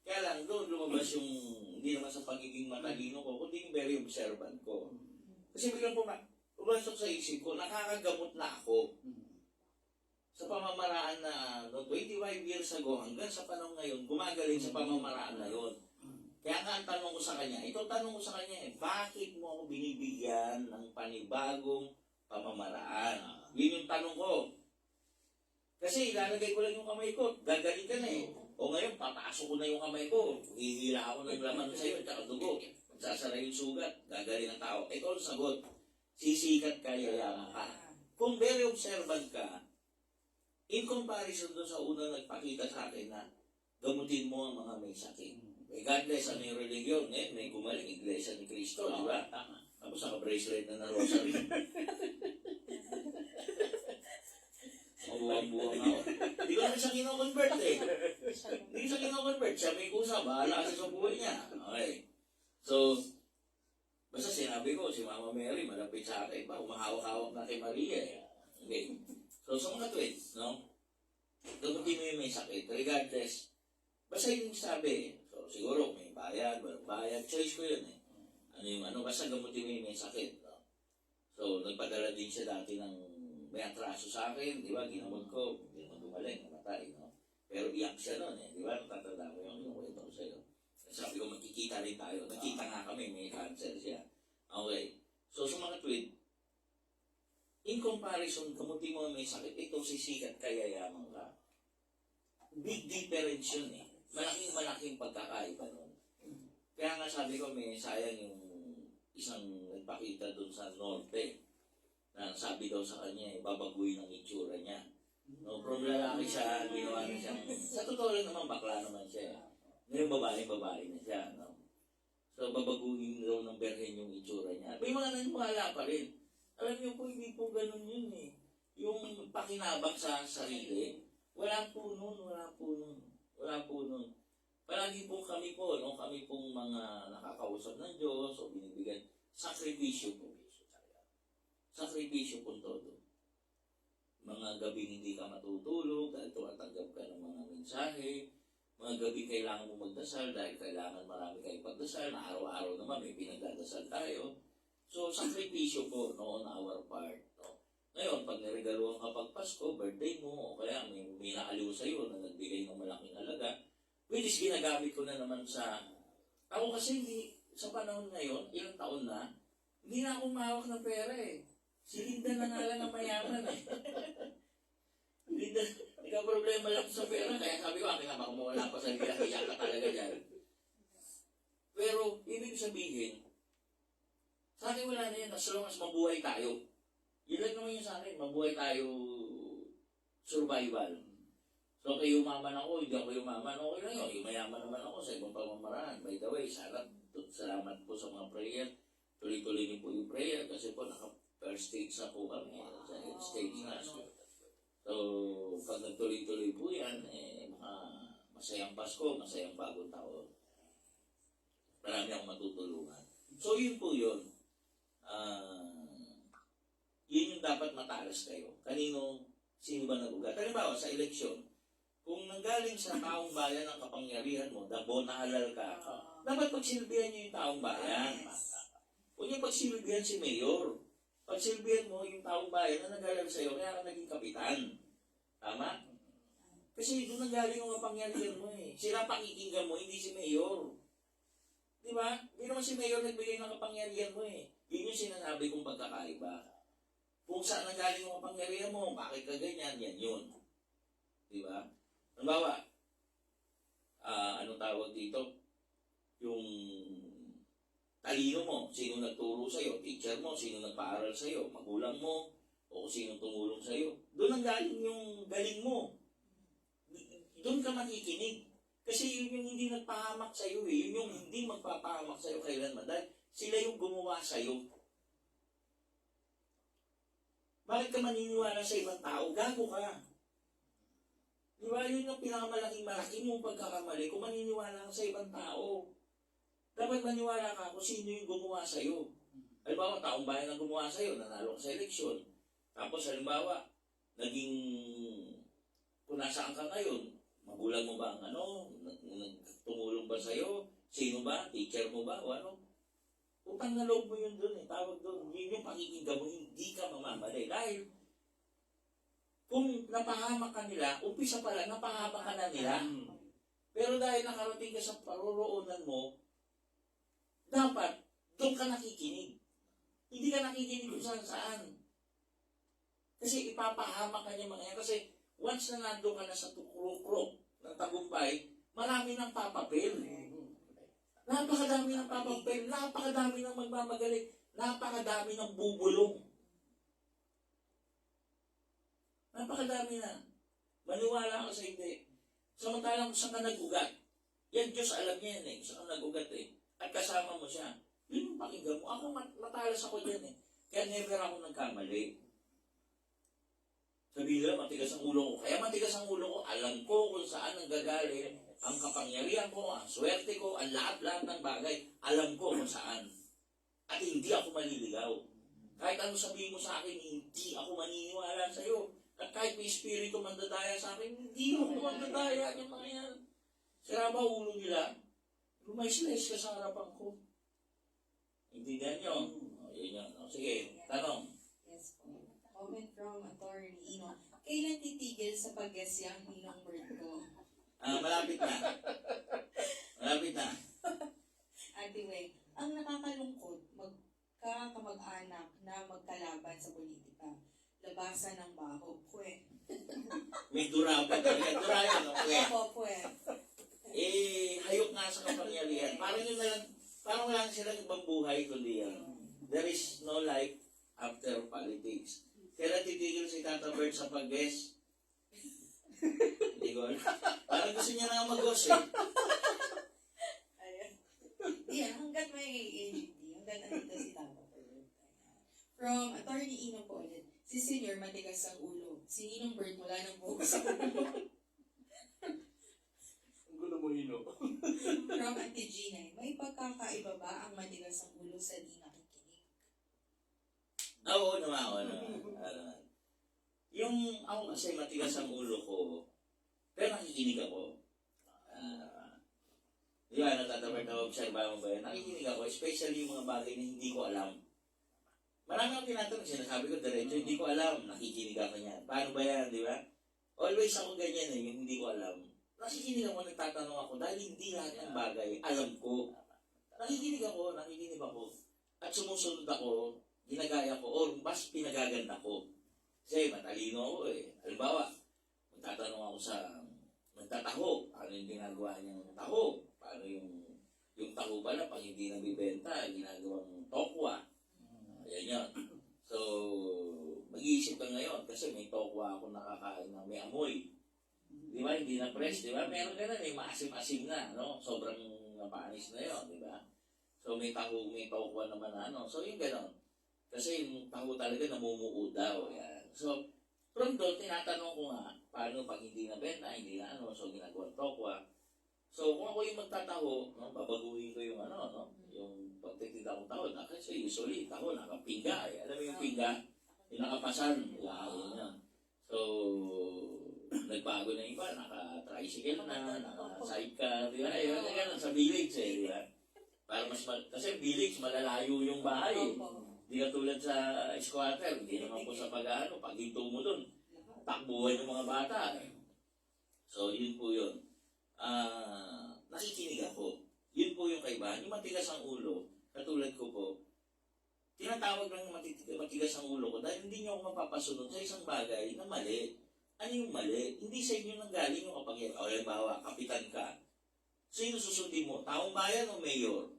Kaya lang, doon lumabas yung, hindi naman sa pagiging matalino ko, kundi yung very observant ko. Kasi biglang pumasok sa isip ko, nakakagamot na ako. Sa pamamaraan na no, 25 years ago hanggang sa panahon ngayon, gumagaling sa pamamaraan na yon. Kaya nga ang tanong ko sa kanya, bakit mo ako binibigyan ng panibagong pamamaraan? Yun yung tanong ko. Kasi ilalagay ko lang yung kamay ko, gagaling ka na eh. O ngayon, papasok ko na yung kamay ko, hihila ako ng laman sa'yo, tsaka dugo. Magsasara yung sugat, gagaling ang tao. Ito ang sagot, sisikat ka, yayaman ka. Kung very observant ka, in comparison doon sa unang nagpakita sa akin na gamutin mo ang mga may sakit. Regardless ano yung religion, may gumaling Iglesia ni Cristo, di ba? Tapos naka-bracelet na rosary. Mabuhang-buhang ako. Hindi ko naman siya kino-convert eh. Hindi siya kino-convert. Siya may kusa, bahala kasi sa buhay niya. Okay. So, Basta sinabi ko, si Mama Mary, malapit sa akin pa, umahawak-hawak na kay Maria eh. Okay. So, sa mga twins, no? Gamutin mo yung may sakit, regardless. Basta yung sabi, so siguro may bayad, walang bayad, choice ko yun eh. Ano yung ano, basta gamutin mo yung may sakit, no? So, nagpadala din siya dati ng may atraso sa akin, di ba? Ginamot ko, hindi naman gumaling, namatay, no? Pero iyak siya noon eh, di ba? Natatanda mo yung kwento ko sa'yo. Sabi ko, magkikita rin tayo. Nakita nga kami, may cancer siya. Okay. So, sa mga twin, in comparison, kamuti mo may sakit, ito sisikat kaya yaman ka. Big difference yun eh. Malaking pagkakaiba nun. Kaya nga sabi ko, may sayang yung isang nagpakita dun sa norte na sabi daw sa kanya, babaguhin ang itsura niya. No, from lalaki siya, ginawa na siya. Sa totoo lang naman, bakla naman siya. Ngayon babae na siya. No? So, babaguhin daw ng berhen yung itsura niya. May mga naniwala pa rin. Alam niyo po, hindi po ganun yun eh. Yung pakinabang sa sarili, wala po nun. Palagi po kami po, no? Kami pong mga nakakausap ng Diyos o binibigyan, sakripisyo po. Sakripisyo po todo. Mga gabing hindi ka matutulog dahil tumatanggap ka ng mga mensahe. Mga gabi kailangan mo magdasal dahil kailangan marami kayong pagdasal na araw-araw naman may pinagdadasal tayo. So, sakripisyo po, no, on our part. No? Ngayon, pag niregaluhan ka pag Pasko, birthday mo, o kaya may naaliw sa'yo na nagbigay ng malaking halaga, which is ginagamit ko na naman sa... Ako kasi sa panahon ngayon, ilang taon na, hindi na akong mahawak ng pera eh. Si Linda na nga lang ang mayaman eh. Linda, problema lang sa pera, kaya sabi ko, akin na baka mawala pa sa Linda, hiyak ka talaga dyan. Pero, ibig sabihin, sa akin wala na yan, as long as mabuhay tayo. Yun lang naman yun sa akin, mabuhay tayo survival. So, kay umaman ako, hindi ako umaman, okay lang yun. Yumayaman naman ako sa ibang pamamaraan. By the way, salamat po sa mga prayer. Tuloy-tuloy niyo po yung prayer kasi po naka-first stage na po kami. Sa head stage na. So, pag nagtuloy-tuloy po yan, masayang Pasko, masayang bagong taon. Marami akong matutulungan. So, yun po yun. Yun yung dapat matalas kayo. Sino ba nagugat? Halimbawa, sa eleksyon, kung nanggaling sa taong bayan ang kapangyarihan mo, dabo na halal ka, dapat pagsilbihan nyo yung taong bayan. Huwag yung pagsilbihan si Mayor. Pagsilbihan mo yung taong bayan na nanggaling sa'yo, kaya ka naging kapitan. Tama? Kasi doon nanggaling yung kapangyarihan mo eh. Sila pakikinggan mo, hindi si Mayor. Di ba? Hindi naman si Mayor nagbigay ng kapangyarihan mo eh. Yun yung sinasabi kong pagkakaiba. Kung saan nanggaling yung kapangyarihan mo, bakit ka ganyan, yan yun. Di ba? Halimbawa, anong tawag dito? Yung talino mo, sino nagturo sa'yo, teacher mo, sino nagpaaral sa'yo, magulang mo, o sino tumulong sa'yo. Doon nanggaling yung galing mo. Doon ka makikinig. Kasi yun yung hindi nagpahamak sa'yo eh. Yun yung hindi magpapahamak sa'yo kailanman. Dahil sila yung gumawa sa'yo. Bakit ka maniniwala sa ibang tao? Gago ka. Di ba? Yun yung pinakamalaking-malaki mong pagkakamali kung maniniwala ka sa ibang tao. Dapat maniwala ka kung sino yung gumawa sa'yo. Halimbawa, taong bayan ang gumawa sa'yo, nanalo ka sa eleksyon. Tapos halimbawa, kung nasaan ka ngayon, magulang mo ba ang tumulong ba sa'yo? Sino ba? Teacher mo ba? O ano? Utang na loob mo yun doon eh. Tawag doon. Yun yung pakikinggan mo, hindi ka mamamalay. Dahil, kung napahamak ka nila, umpisa pa lang, napahamak ka na nila. Pero dahil nakarating ka sa paroroonan mo, dapat, doon ka nakikinig. Hindi ka nakikinig kung saan. Kasi ipapahamak ka niya mga yan. Kasi, once na nandun ka na sa tukrok ng tagumpay, marami ng papapil. Napakadami ng papapil, napakadami ng magmamagaling, napakadami ng bubulong. Napakadami na. Maniwala ka sa hindi. Samantalang kung saan ka nagugat, yan Diyos alam niya yan eh, kung saan ka nagugat eh. At kasama mo siya. Yun yung pakinggan mo. Ako matalas ako dyan eh. Kaya never ako nagkamali. Sabi nila, matigas ang ulo ko. Kaya matigas ang ulo ko, alam ko kung saan ang gagaling, ang kapangyarihan ko, ang swerte ko, ang lahat-lahat ng bagay, alam ko kung saan. At hindi ako maliligaw. Kahit ano sabihin mo sa akin, hindi ako maniniwala sa'yo. At kahit may espiritu mandadaya sa akin, hindi ako mandadaya yung mga yan. Sira ba ulo nila? Lumayas-layas ka sa harapan ko. Intindihan nyo? O, yun yun. O, sige, tanong. Yes po. Comment from Attorney Ino. Kailan titigil sa pag-guess yung Ninong Bird ko? Malapit na. Malapit na. Ate Weng, ang nakakalungkot, magkakamag-anak na magkalaban sa politika. Labasan ng baho. Pwe. May dura pa talaga. Dura yun, okay? Opo, pwe. Hayok nga sa kapangyarihan. Parang lang silang ibang buhay kundi yan. There is no life after politics. Kaya titigil si Tata Bird sa pag-guess. Hindi ko alam. Parang gusto niya na mag-guess eh. Ayan. Yan, hanggat may AGT, hanggat nandito si Tata Bird. From Attorney Ino po ulit. Si Senior matigas ang ulo. Si Ninong Bird wala nang buhok sa ulo. Ang gulo mo, Ino. From Ate Gina, may pagkakaiba ba ang matigas ang ulo sa di nakikinig? Oo naman. Yung ako kasi matigas ang ulo ko, pero nakikinig ako. Di ba, natatabag na observa mo ba yan? Nakikinig ako, especially yung mga bagay na hindi ko alam. Marami akong tinatanong, sinasabi ko diretso, hindi ko alam, nakikinig ako niyan. Paano ba yan, di ba? Always ako ganyan yung hindi ko alam. Nakikinig ako, nagtatanong ako, dahil hindi lahat ng bagay alam ko. Nakikinig ako. At sumusunod ako, ginagaya ko, or mas pinagaganda ko. Kasi matalino ako eh. Halimbawa, magtataho. Ano yung ginagawa niyang taho? Paano yung taho pala, pag hindi nabibenta, ginagawang tokwa. Ayan yun. So, mag-iisip ka ngayon kasi may tokwa ako nakakain na may amoy. Di ba? Hindi na press, di ba? Meron ka na, may maasim-asim na, no? Sobrang napanis na yun, di ba? So, may tokwa naman na, ano? So, yung gano'n. Kasi yung taho talaga namumuo daw. Yan. So, from doon, tinatanong ko nga, paano pag hindi na benta, hindi na ano, so ginagawa tokwa. So, kung ako yung magtataho, no, babaguhin ko yung ano, no, yung pagtitinda kong taho, kasi usually, taho, nakapingga, eh. Alam mo yung pingga? Yung nakapasan, yan. So, nagbago na iba, naka-tricycle na, naka-sidecar, di ba? Yung ganun sa village, eh, di ba? Para kasi village, malalayo yung bahay, eh. Hindi ka tulad sa squatter, hindi naman po sa pag-ano, pag hinto mo dun, takbuhan yung mga bata. So, yun po yun. Nakikinig ako. Yun po yung kaibahan. Yung matigas ang ulo, katulad ko po, tinatawag lang matigas ang ulo ko dahil hindi nyo ako mapapasunod sa isang bagay na mali. Ano yung mali? Hindi sa inyo nanggaling yung kapangyarihan. O, halimbawa, kapitan ka. Sino susundin mo? Taong bayan o mayor?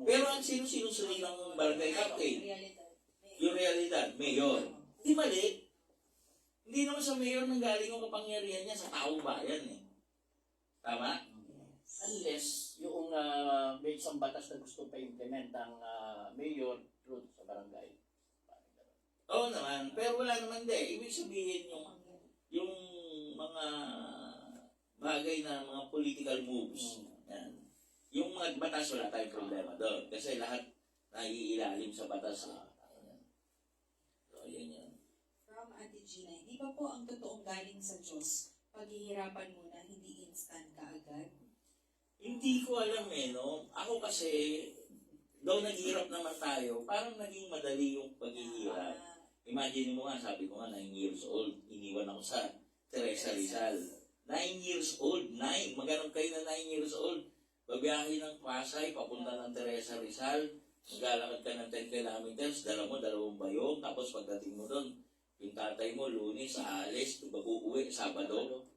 Pero ang sino-sinusunod ng barangay captain? Yung realidad, mayor. Di mali. Hindi naman sa mayor nanggaling yung kapangyarihan niya sa taong bayan eh. Tama? Unless yung may isang batas na gusto pa implement ang mayor through sa barangay. Oo naman. Pero wala naman din. Ibig sabihin yung mga bagay na mga political moves. Yan. Yung mga batas, wala tayong problema doon. Kasi lahat naiilalim sa batas. So, yan yan. From Ate Gina, hindi ba po ang totoong galing sa Diyos, paghihirapan muna, hindi instant kaagad? Hindi ko alam eh, no? Ako kasi, daw naghihirap naman tayo, parang naging madali yung paghihirap. Imagine mo nga, sabi ko nga, 9 years old, iniwan ako sa Teresa Rizal. 9 years old, 9. Magano'n kayo na 9 years old? Babiyahin ng Pasay, papunta ng Teresa Rizal, maglalakad ka ng 10 kilometers, dala mo 2 bayong, tapos pagdating mo doon, yung tatay mo, Lunes, aalis, uuwi, Sabado.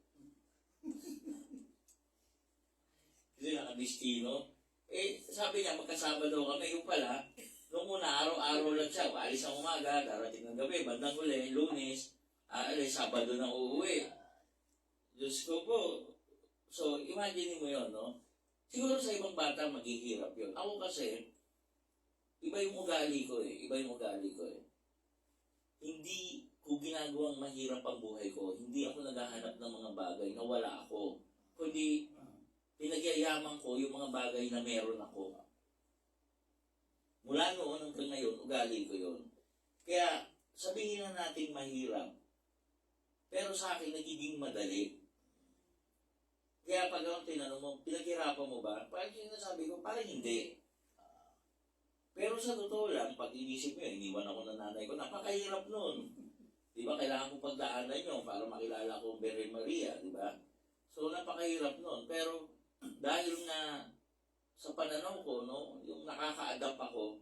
Kasi nakadistino. Sabi niya, magkasama daw kami, yung pala, nung una, araw-araw lang siya, aalis ang umaga, darating ng gabi, bandang uli, Lunes, aalis, Sabado na uuwi. Diyos ko po. So, imagine mo yun, no? Siguro sa ibang bata maghihirap yun. Ako kasi, iba yung ugali ko eh. Hindi ko ginagawang mahirap ang buhay ko. Hindi ako naghahanap ng mga bagay na wala ako. Kundi, pinagyayaman ko yung mga bagay na meron ako. Mula noon hanggang ngayon, ugali ko yun. Kaya sabihin na natin mahirap, pero sa akin nagiging madali. Kaya pag ako tinanong mo, pinaghirapan mo ba? Parang sinasabi ko, parang hindi. Pero sa totoo lang, pag inisip mo yun, iniwan ako ng nanay ko, napakahirap nun. Di ba, kailangan ko pagdaanan nyo para makilala ko ang Virgen Maria, di ba? So, napakahirap nun. Pero, dahil nga sa pananaw ko, no, yung nakaka-adapt ako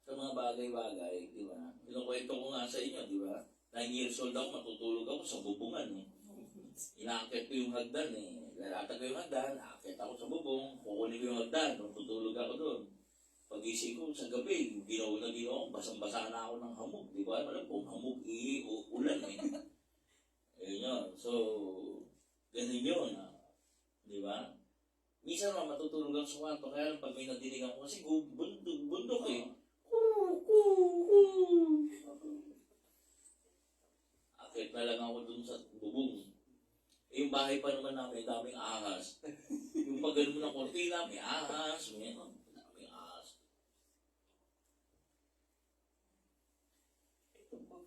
sa mga bagay-bagay, di ba? Kinukwento ko nga sa inyo, di ba? 9 years old ako, matutulog ako sa bubungan, eh. Inaakit ko yung hagdan, eh. Lalata ko yung hagdan, aakit ako sa bubong, kukunin ko yung hagdan, matutulog ako doon. Pag-isip ko sa gabi, ginaw na ginaw, basang-basa na ako ng hamog. Di ba? Alam kung hamog, ulan eh. Ayun yun. So, ganun yun. Di ba? Minsan naman matutulog ako sa kwarto, kaya lang pag may nadinig ako, kasi bundok eh. Akit na lang ako dun sa bubong. Eh, yung bahay pa naman namin, daming ahas. Yung pag ganun mo ng kortina, may ahas, may ano.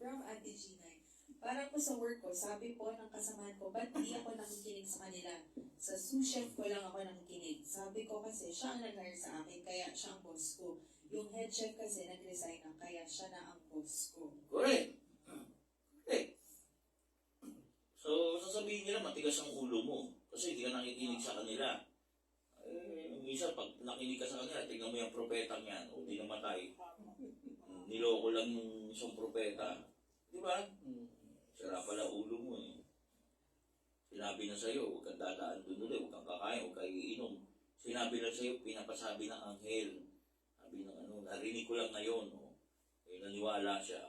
From Ate Gina, parang po sa work ko, sabi po ng kasamahan ko, ba't di ako nakikinig sa kanila? Sa sous chef ko lang ako nakikinig. Sabi ko kasi, siya ang nag-hire sa akin, kaya siya ang boss ko. Yung head chef kasi nag-resign na, kaya siya na ang boss ko. Correct. Correct. So, sasabihin nila, matigas ang ulo mo. Kasi hindi ka nakikinig sa kanila. Minsan, pag nakinig ka sa kanila, tignan mo yung propetang yan, o di namatay. Niloko lang yung isang propeta. Di ba? Sira pala ulo mo eh. Sinabi na sa'yo, huwag kang dadaan doon ulit, huwag kang kakain, huwag kang iinom. Sinabi na sa'yo, pinapasabi ng anghel. Sabi ng ano, narinig ko lang ngayon. Oh. Eh, naniwala siya.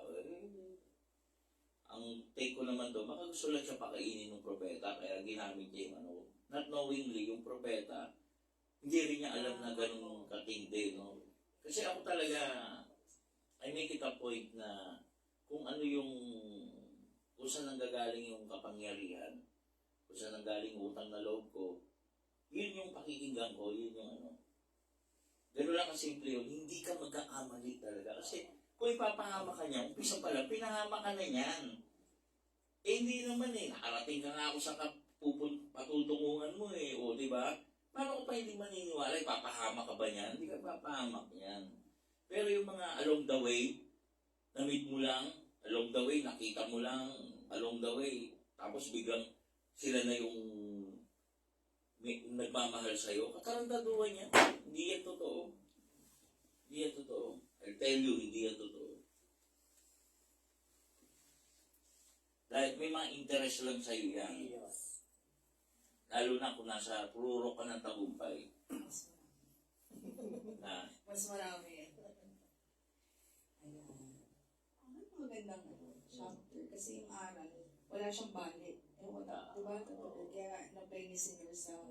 Ang take ko naman doon, baka gusto lang siya pakainin ng propeta, kaya ginamit niya yung ano. Not knowingly, yung propeta, hindi rin niya alam na ganun katindi, no? Kasi ako talaga, I make it a point na kung ano yung, kung saan nanggagaling yung kapangyarihan, kung saan nanggaling utang na loob ko, yun yung pakikinggan ko, yun yung ano. Gano'n lang kasimple yun, hindi ka magkakamali talaga. Kasi kung ipapahama ka niya, umpisa pa lang, pinahama ka na niyan. Eh hindi naman eh, nakarating ka nga ako sa patutunguhan mo eh, o di ba? Paano ko pa hindi maniniwala, ipapahama ka ba niyan? Hindi ka papahamak niyan. Pero yung mga along the way, na-meet mo lang, along the way, nakita mo lang, along the way, tapos biglang sila na yung nagmamahal sa'yo, katarantaduhan niya. Hindi yan totoo. Hindi yan totoo. I'll tell you, hindi yan totoo. Dahil may mga interest lang sa'yo yan. Lalo na kung nasa prurok ka ng tagumpay. Na, Mas marami eh. Ayan. Ano magandang chapter? Kasi yung aral, wala siyang balik. Ewan, diba? Kaya na-play ni senior sa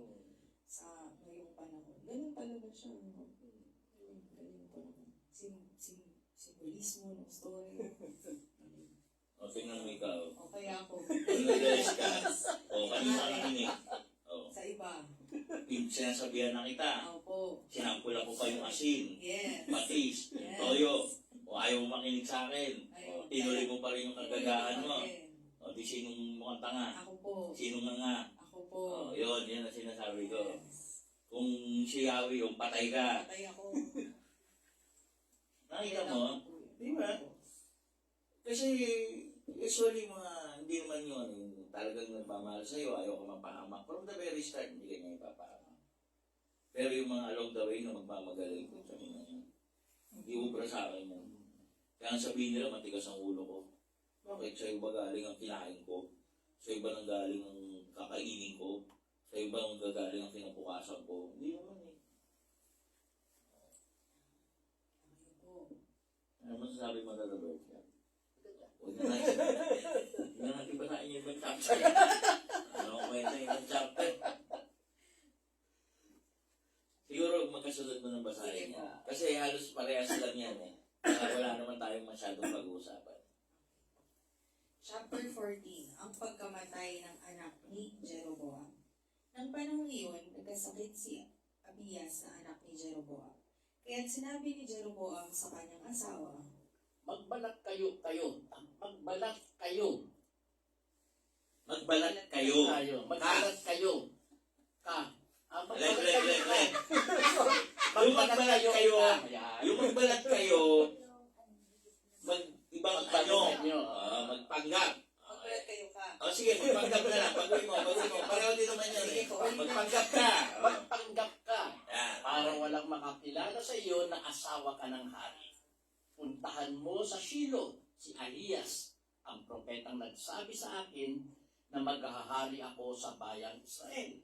ngayong panahon. Ganun talaga siya. Ganun talaga. Simbolismo ng story. o tingnan mo ikaw. O kaya ako. Nag-realize ka. O kanina ka nakinig. O, Sa iba. sinasabihan na kita. Opo. Sinampula ko pa yung asin. Yes. Patis. Yes. Toyo. O ayaw mo makinig sa akin. Ayun. O tinuloy mo pa rin yung kagagahan mo. Ayun. O di sinong mukhang tanga. Ako po. Sinong nga. Ako po. O yun ang sinasabi ko. Yes. Kung si Yahweh yung patay ka. Patay ako. Nakita mo? Di ba? Kasi usually mga hindi naman yun yung talagang nagmamahal sa'yo, ayaw ka mapahamak. From the very start, hindi ka niya ipapahamak. Pero yung mga along the way na magmamagaling ko, sabi na yun, hindi ubra sa akin yun. Kaya ang sabihin nila, matigas ang ulo ko. Bakit? Sa'yo ba galing ang kinain ko? Sa'yo ba nang galing ang kakainin ko? Sa'yo ba nang gagaling ang kinabukasan ko? Hindi naman eh. Ano masasabi mo na Robert? Huwag na natin basahin yung ibang chapter. Ano ang kwenta yung ibang chapter? Siguro magkasunod mo ng basahin niya. Kasi halos parehas lang yan eh. Kaya wala naman tayong masyadong pag-uusapan. Chapter 14, ang pagkamatay ng anak ni Jeroboam. Nang panahon iyon, nagkasakit si Abias na anak ni Jeroboam. Kaya't sinabi ni Jeroboam sa kanyang asawa, Magbalat kayo. Magbalat kayo. Magbalat kayo. Magbalat kayo. Magbalat Like. Yung magbalat kayo, Ayan. yung magbalat kayo, ibang ano, nyo. magpanggap. magbalat kayo ka. O sige, magpanggap na lang. Pag-uwi mo. Pareho din naman yun eh. Magpanggap ka. Magpanggap ka. Yan. Para walang makakilala sa iyo na asawa ka ng hari. Puntahan mo sa Shilo si Ahiyas, ang propetang nagsabi sa akin na maghahari ako sa bayang Israel.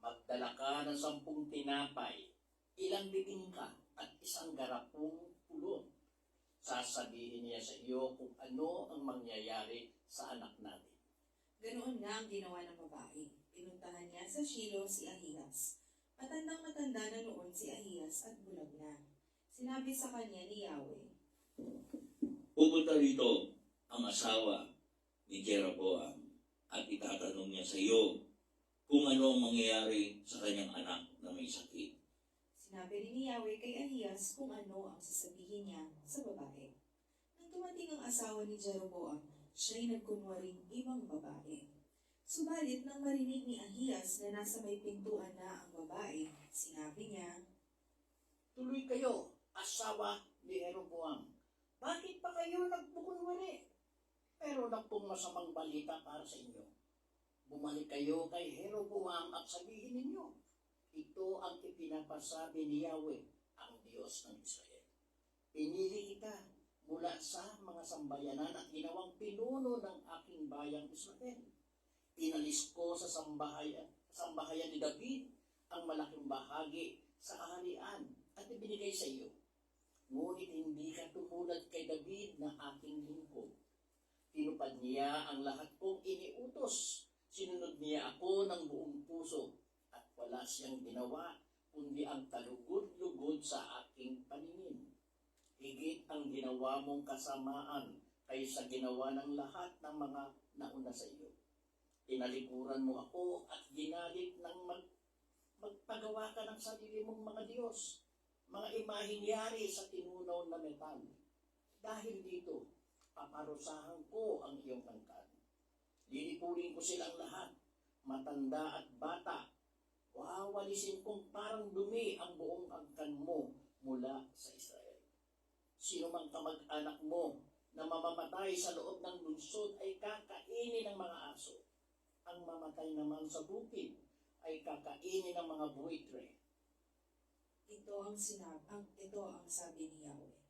Magdala ka ng 10 tinapay, ilang bibingka at isang garapong pulot. Sasabihin niya sa iyo kung ano ang mangyayari sa anak natin. Ganoon nga ang ginawa ng babae. Pinuntahan niya sa Shilo si Ahiyas. Matandang-matanda na noon si Ahiyas at bulag na. Sinabi sa kanya ni Yahweh, Pupunta rito ang asawa ni Jeroboam at itatanong niya sa iyo kung ano ang mangyayari sa kanyang anak na may sakit. Sinabi rin ni Yahweh kay Ahiyas kung ano ang sasabihin niya sa babae. Nang dumating ang asawa ni Jeroboam, siya'y nagkunwaring ibang babae. Subalit nang marinig ni Ahiyas na nasa may pintuan na ang babae, sinabi niya, Tuloy kayo, asawa ni Jeroboam. Bakit pa kayo nagpukunwari? Pero na pong masamang balita para sa inyo. Bumalik kayo kay Jeroboam at sabihin ninyo, ito ang ipinapasabi ni Yahweh, ang Diyos ng Israel. Pinili kita mula sa mga sambayanan at ginawang pinuno ng aking bayang Israel. Inalis ko sa sambahayan ni David ang malaking bahagi sa kaharian at ibinigay sa iyo. Ngunit hindi ka tumulad kay David na aking lingkod. Tinupad niya ang lahat kong iniutos. Sinunod niya ako ng buong puso at wala siyang ginawa kundi ang kalugod-lugod sa aking paningin. Higit ang ginawa mong kasamaan kaysa ginawa ng lahat ng mga nauna sa iyo. Tinalikuran mo ako at ginalit ng magpagawa ka ng sarili mong mga Diyos, mga imaheng yari sa tinunaw na metal. Dahil dito, paparusahan ko ang iyong angkan. Lilipurin ko silang lahat, matanda at bata. Wawalisin kong parang dumi ang buong angkan mo mula sa Israel. Sino mang kamag-anak mo na mamamatay sa loob ng lungsod ay kakainin ng mga aso. Ang mamatay naman sa bukid ay kakainin ng mga buitre. ito ang sabi ni Yahweh.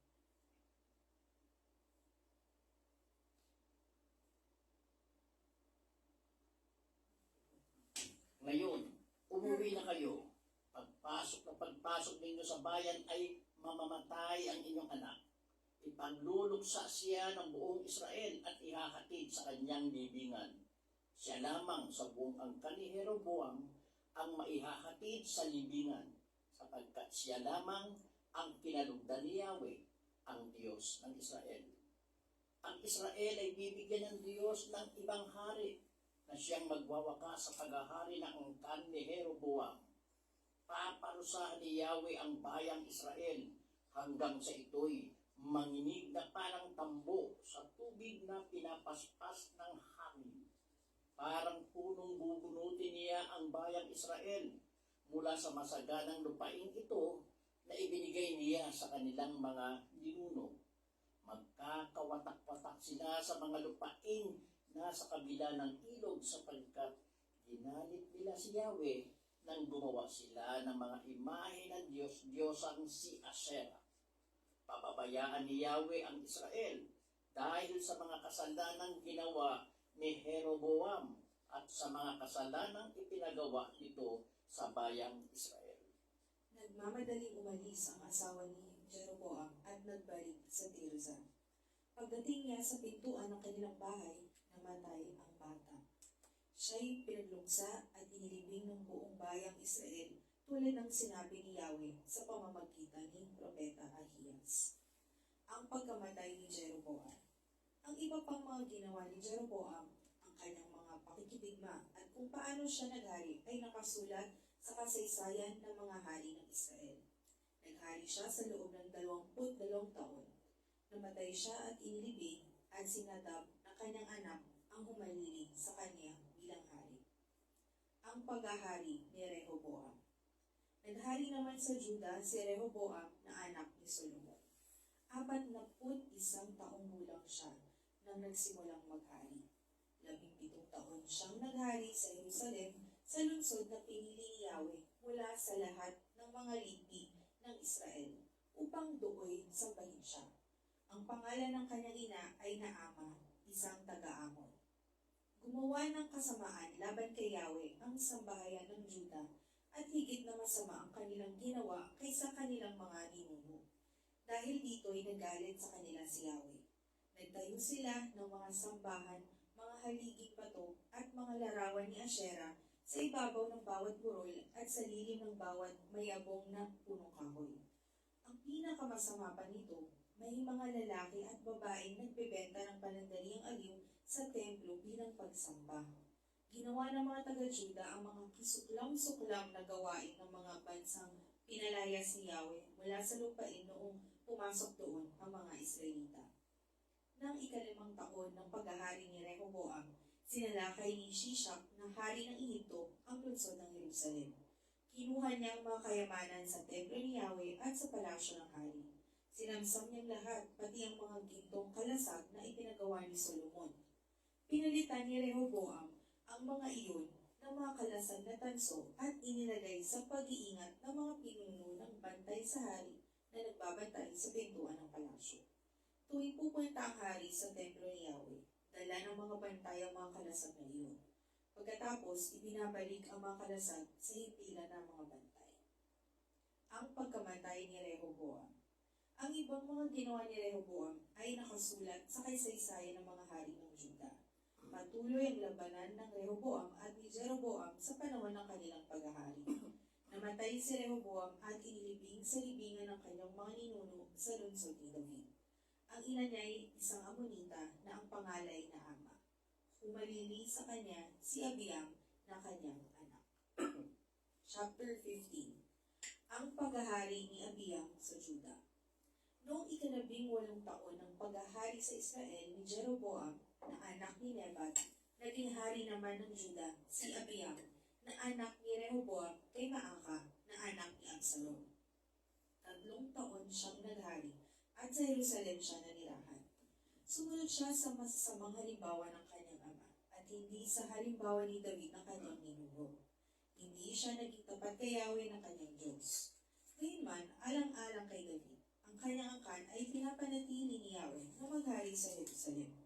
Ngayon, umuwi na kayo. Pagpasok ninyo sa bayan ay mamamatay ang inyong anak. Ipagluluksa siya ng buong Israel at ihahatid sa kanyang libingan. Siya lamang sa buong angkan ni Jeroboam ang maihahatid sa libingan, sapagkat siya lamang ang kinalugdan ni Yahweh, ang Diyos ng Israel. Ang Israel ay bibigyan ng Diyos ng ibang hari na siyang magwawakas sa paghahari ng angkan ni Jeroboam. Paparusahan ni Yahweh ang bayang Israel hanggang sa ito'y manginig na parang tambo sa tubig na pinapaspas ng hangin. Parang punong bubunutin niya ang bayang Israel mula sa masaganang lupain ito na ibinigay niya sa kanilang mga ninuno. Magkakawatak-watak sila sa mga lupain na sa kabila ng ilog sapagkat ginalit nila si Yahweh nang gumawa sila ng mga imahe ng Diyos-Diyosang si Asherah. Pababayaan ni Yahweh ang Israel dahil sa mga kasalanang ginawa ni Jeroboam at sa mga kasalanang ipinagawa nito sa bayang Israel. Nagmamadaling umalis ang asawa ni Jeroboam at nagbalik sa Tirza. Pagdating niya sa pintuan ng kanilang bahay, namatay ang bata. Siya'y pinagluksa at inilibing ng buong bayang Israel tulad ng sinabi ni Yahweh sa pamamagitan ni Propeta Ahiyas. Ang pagkamatay ni Jeroboam. Ang iba pang mga ginawa ni Jeroboam, ang kanyang mga pakikibigma at kung paano siya naghari ay nakasulat sa kasaysayan ng mga hari ng Israel. Naghari naghari siya sa loob ng 22 taon. Namatay siya at inilibing at sinadab na kanyang anak ang humalili sa kanya bilang hari. Ang paghahari ni Rehoboam. Naghari naman sa Juda si Rehoboam na anak ni Solomon. 41 taong gulang siya nang nagsimulang maghari. 17 taon siyang naghari sa Jerusalem sa lungsod na pinili ni Yahweh mula sa lahat ng mga lipi ng Israel upang dooy sambahin siya. Ang pangalan ng kanyang ina ay Naama, isang taga-Amon. Gumawa ng kasamaan laban kay Yahweh ang sambahayan ng Juda at higit na masama ang kanilang ginawa kaysa kanilang mga ninuno. Dahil dito'y nagalit sa kanila si Yahweh. Nagtayo sila ng mga sambahan, mga haliging bato at mga larawan ni Asherah sa ibabaw ng bawat burol at sa lilim ng bawat mayabong na punong kahoy. Ang pinakamasama pa nito, may mga lalaki at babaeng nagbebenta ng panandaliang aliw sa templo bilang pagsamba. Ginawa ng mga taga-Juda ang mga kisuklam-suklam na gawain ng mga bansang pinalayas ni Yahweh mula sa lupain noong pumasok doon ang mga Israelita. Nang 5 taon ng paghahari ni Rehoboam, sinalakay ni Shishak na hari ng Ehipto ang lungsod ng Jerusalem. Kinuha niya ang mga kayamanan sa templo ni Yahweh at sa palasyo ng hari. Sinamsam niyang lahat, pati ang mga gintong kalasag na ipinagawa ni Solomon. Pinalitan ni Rehoboam ang mga iyon ng mga kalasag na tanso at inilagay sa pag-iingat ng mga pinuno ng bantay sa hari na nagbabantay sa pintuan ng palasyo. Tuwing pupunta ang hari sa templo ni Yahweh, dala ng mga bantay ang mga kalasag na iyon. Pagkatapos, ibinabalik ang mga kalasag sa himpilan ng mga bantay. Ang pagkamatay ni Rehoboam. Ang ibang mga ginawa ni Rehoboam ay nakasulat sa kaysaysayan ng mga hari ng Juda. Patuloy ang labanan ng Rehoboam at ni Jeroboam sa panahon ng kanilang paghahari. Namatay si Rehoboam at inilibing sa libingan ng kanyang mga ninuno sa lungsod ni David. Ang ina niya ay isang Amonita na ang pangalay na Ama. Humalili sa kanya si Abiam na kanyang anak. Chapter 15. Ang paghahari ni Abiam sa Juda. Noong 18 taon ng paghahari sa Israel ni Jeroboam na anak ni Nebat, naging hari naman ng Juda si Abiam na anak ni Rehoboam kay Maaka na anak ni Absalom. 3 taon siyang naghari at sa Jerusalem siya nanirahan. Sumunod siya sa masasamang halimbawa ng kanyang ama at hindi sa halimbawa ni David na kanyang ninuno. Hindi siya naging tapat kay Yahweh na kanyang Diyos. Gayunman, alang-alang kay David, ang kanyang angkan ay pinapanatili ni Yahweh na maghari sa Jerusalem.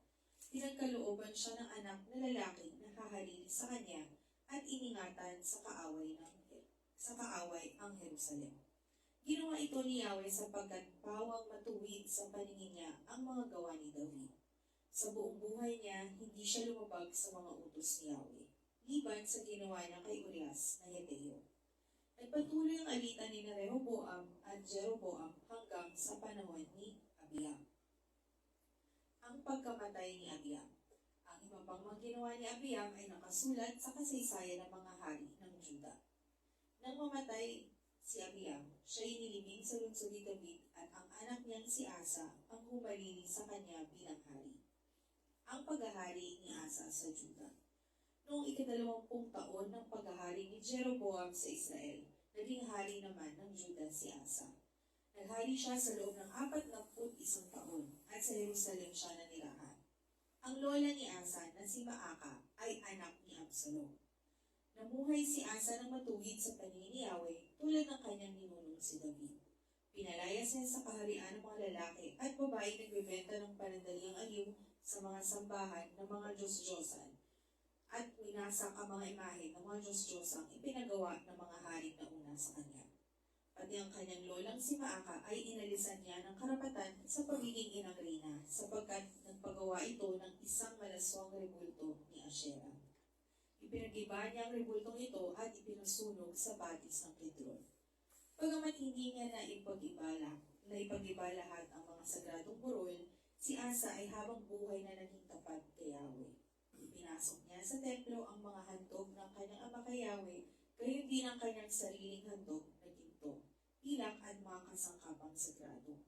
Pinagkalooban siya ng anak na lalaki na hahalili sa kanya at iningatan sa kaaway ang Jerusalem. Ginawa ito ni Yahweh sapagkat pawang matuwid sa paningin niya ang mga gawa ni David. Sa buong buhay niya, hindi siya lumabag sa mga utos ni Yahweh, liban sa ginawa niya kay Urias na Heteo. Nagpatuloy ang alitan ni Rehoboam at Jeroboam hanggang sa panahon ni Abiam. Ang pagkamatay ni Abiam. Ang iba pang mga ginawa ni Abiam ay nakasulat sa kasaysayan ng mga hari ng Juda. Nang mamatay si Abiam, siya inilibing sa lungsod ni David at ang anak niyang si Asa ang humalili sa kanya bilang hari. Ang paghahari ni Asa sa Juda. Noong 20 taon ng paghahari ni Jeroboam sa Israel, naging hari naman ng Juda si Asa. Naghari siya sa loob ng 41 taon at sa Jerusalem siya nanirahan. Ang lola ni Asa na si Maaka ay anak ni Absalom. Namuhay si Asa ng matuwid sa paningin ni Yahweh tulad ng kanyang ninunong si David. Pinalayas niya sa kaharian ng mga lalaki at babae nagbebenta ng panandaliang aliw sa mga sambahan ng mga Diyos-Diyosan at winasak ang mga imahe ng mga Diyos-Diyosang ipinagawa ng mga hari na una sa kanya. Pati ang kanyang lolang si Maaka ay inalisan niya ng karapatan sa pagiging inang reyna sapagkat nagpagawa ito ng isang malaswang rebulto ni Asherah. Ipinagiba niya ang rebultong ito at ipinasunog sa batis ng Kidron. Pagamat hindi niya naipag-iba lahat ang mga sagradong burol, si Asa ay habang buhay na naging tapat kay Yahweh. Pinasok niya sa templo ang mga handog ng kanyang ama kay Yahweh, gayon din ang kanyang sariling handog na ginto, bilang balak at mga kasangkapang sagrado.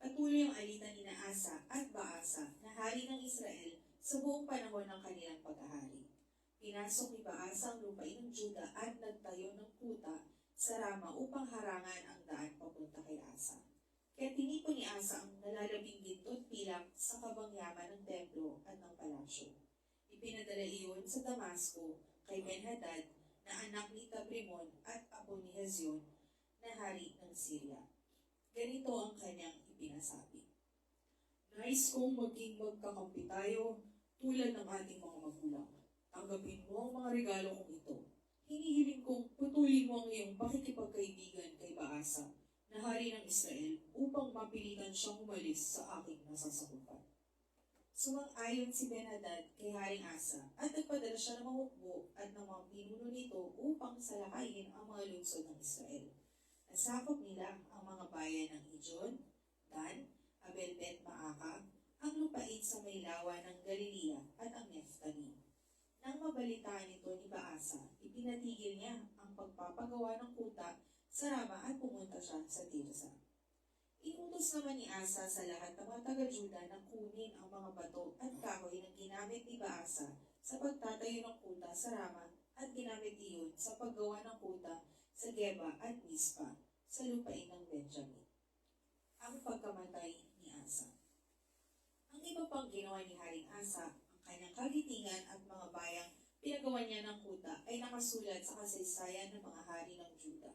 Patuloy ang alitan ni Asa at Baasa na hari ng Israel sa buong panahon ng kanilang paghahari. Pinasok ni Baasa ang lupain ng Juda at nagtayo ng kuta sa Rama upang harangan ang daan papunta kay Asa. Kaya tinipon ni Asa ang nalalabing ginto at pilak sa kabangyaman ng templo at ng palasyo. Ipinadala iyon sa Damasco kay Ben-Hadad na anak ni Tabrimon at apo ni Hezion na hari ng Syria. Ganito ang kanyang ipinasabi. Nais kong maging magkakampi tayo tulad ng ating mga magulang. Tanggapin mo ang mga regalo kong ito. Hinihiling kong putulin mo ang iyong pakikipagkaibigan kay Baasa na hari ng Israel upang mapilitan siyang umalis sa aking nasasakupan. Sumang-ayon si Ben-Hadad kay Haring Asa at nagpadala siya ng mga hukbo at ng mga pinuno nito upang salakayin ang mga lungsod ng Israel. Nasakop nila ang mga bayan ng Ijon, Dan, Abel-Bet-Maaka, ang lupain sa may lawa ng Galilea at ang Neftali. Nang mabalitaan ito ni Baasa, ipinatigil niya ang pagpapagawa ng kuta sa Rama at pumunta siya sa Tirsa. Inutos naman ni Asa sa lahat ng mga taga-Juda na kunin ang mga bato at kahoy na ginamit ni Baasa sa pagtatayo ng kuta sa Rama at ginamit iyon sa paggawa ng kuta sa Geba at Mispa sa lupain ng Benjamin. Ang pagkamatay ni Asa. Ang iba pang ginawa ni Haring Asa, ang kanyang kagitingan at mga bayang pinagawa niya ng kuta ay nakasulat sa kasaysayan ng mga hari ng Juda.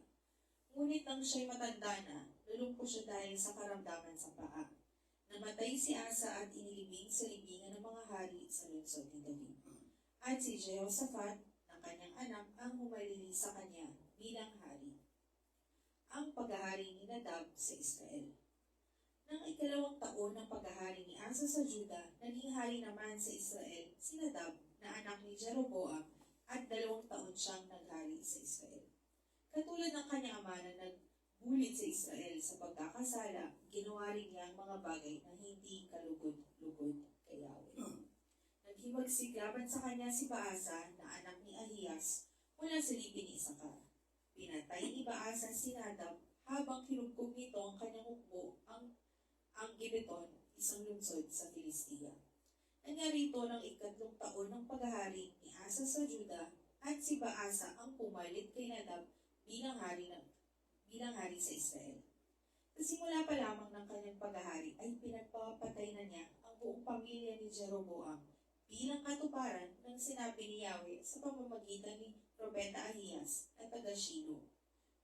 Ngunit nang siya'y matanda na, nalungkot siya dahil sa karamdaman sa paa. Namatay si Asa at inilibing sa libingan ng mga hari sa lungsod ni David. At si Jehoshaphat, ng kanyang anak, ang humalili sa kanya bilang hari. Ang paghahari ni Nadab sa Israel. Nang ikalawang taon ng paghahari ni Asa sa Juda, naging hari naman sa Israel si Nadab na anak ni Jeroboam at 2 taon siyang naghari sa Israel. Katulad ng kanyang ama na nagbulit sa Israel sa pagkakasala, ginawa rin niya ang mga bagay na hindi kalugod-lugod kay Yahweh. Naghimagsigaban sa kanya si Baasa na anak ni Ahiyas mula sa lipi ni Isakar. Pinatay ni Baasa si Nadab habang kinugkog nito ang kanyang hukbo ang Gibeton, isang lungsod sa Filistia. Nangyari ito ng 3 taon ng paghahari ni Asa sa Juda at si Baasa ang pumalit kay Nadab bilang hari sa Israel. Sa simula pa lamang ng kanyang paghahari ay pinagpapatay na niya ang buong pamilya ni Jeroboam bilang katuparan ng sinabi ni Yahweh sa pamamagitan ni Propeta Ahiyas na taga Shilo.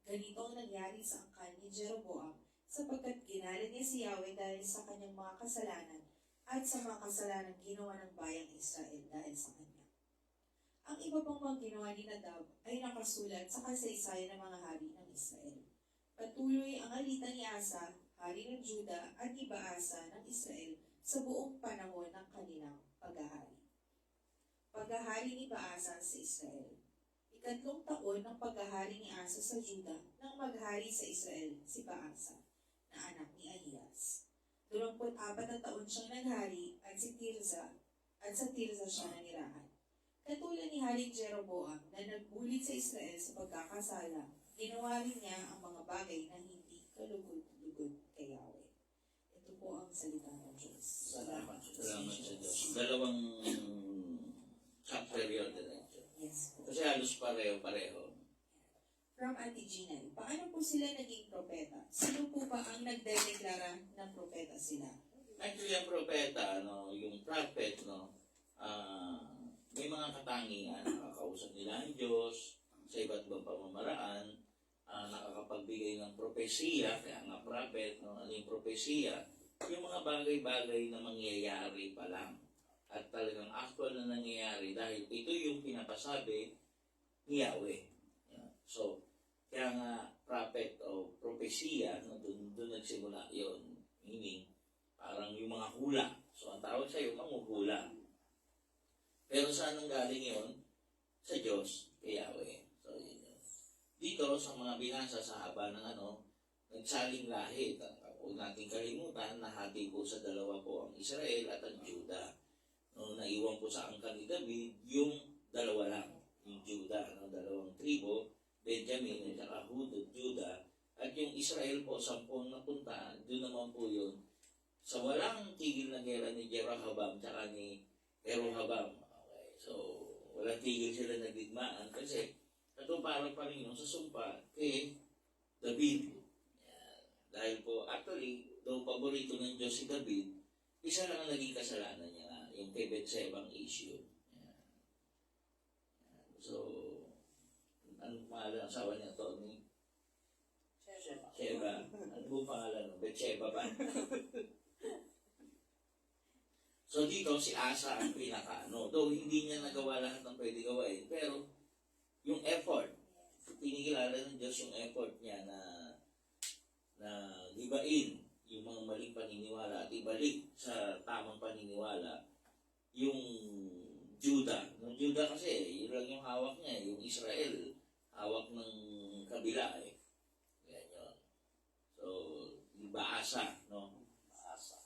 Ganito ang nangyari sa angkan ni Jeroboam sapagkat ginala niya si Yahweh dahil sa kanyang mga kasalanan at sa mga kasalanan ginawa ng bayang Israel dahil sa kanya. Ang iba pang mga ginawa ni Nadab ay nakasulat sa kasaysayan ng mga hari ng Israel. Patuloy ang alitan ni Asa, hari ng Juda, at ni Baasa ng Israel sa buong panahon ng kanilang paghahari. Paghahari ni Baasa sa Israel. 3 taon ng paghahari ni Asa sa Juda nang maghari sa Israel si Baasa, na anak ni Ahiyas. 24 na taon siyang naghari at sa Tirza siya nanirahan. Katulad ni Haring Jeroboam na nagbulit sa Israel sa pagkakasala, ginawa rin niya ang mga bagay na hindi kalugod-lugod kay Yahweh. Ito po ang salita ng Diyos. Salamat sa Diyos. Dalawang chapter yun diretso. Yes po. Kasi halos pareho-pareho. From Ate Gina, paano po sila naging propeta? Sino po ba ang nagdedeklara ng propeta sila? Actually, ang propeta, yung prophet, may mga katangian. Nakakausap nila ang Diyos sa iba't ibang pamamaraan. Nakakapagbigay ng propesiya, kaya nga prophet, ano yung propesiya? Yung mga bagay-bagay na mangyayari pa lang. At talagang actual na nangyayari dahil ito yung pinapasabi ni Yahweh. So, kaya nga prophet o propesiya, doon nagsimula yun. Meaning, parang yung mga hula. So, ang tawag sa'yo, manguhula. Pero saan ang galing yun? Sa Diyos, kay Yahweh. So, yun. Dito, sa mga binasa sa haba ng nagsaling lahi. Huwag natin kalimutan, nahati ko sa 2 po ang Israel at ang Juda. Naiwan ko sa angkan ni David, yung 2 lang. Yung Juda, 2 tribo, Benjamin, at saka Juda, at yung Israel po, 10 napunta, doon naman po yun. Sa walang tigil na gera ni Jeroboam tsaka ni Jeroboam. Okay, so walang tigil sila nagdigmaan kasi katuparan pa rin yun sa sumpa kay David. Yan. Dahil po, actually, daw paborito ng Diyos si David, isa lang ang naging kasalanan niya, yung kay Betsebang issue. Yan. Yan. So, anong pangalan ang asawa niya, Tony? Sheba. Ano po pangalan? Betseba ba? So dito, si Asa ang pinaka-ano. Though hindi niya nagawa lahat ng pwede gawain, pero yung effort, pinigilala ng Diyos yung effort niya na libain yung mga maling paniniwala at ibalik sa tamang paniniwala yung Judah. Yung Judah kasi, yun lang yung hawak niya, yung Israel, hawak ng kabila eh. Yan yun. So, Baasa, no? Baasa.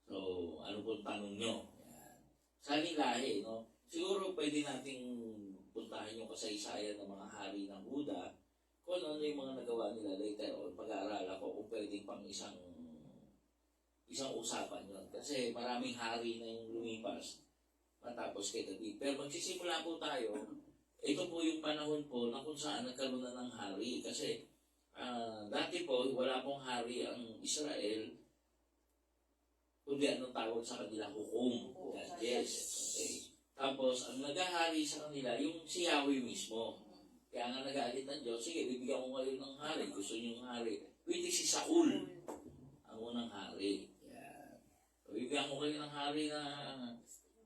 So, ano po tanong nyo? Yan. Sa ating lahi, no? Siguro pwede nating puntahan yung kasaysayan ng mga hari ng Huda kung ano yung mga nagawa nila later on. Pag-aaralan ko kung pwedeng pang isang usapan yun. Kasi maraming hari na yung lumipas matapos kay David. Pero magsisimula po tayo, ito po yung panahon po na kung saan nagkaroon na ng hari. Kasi dati po, wala pong hari ang Israel, kundi anong tawag sa kanila, hukom, judges. Okay. Tapos, ang nagahari sa kanila, yung si Yahweh mismo. Kaya nga nagalit ng Diyos, sige, bibigyan ko kayo ng hari. Gusto niyo ng hari. Pwede si Saul, ang unang hari. Yeah. So, bibigyan ko kayo ng hari na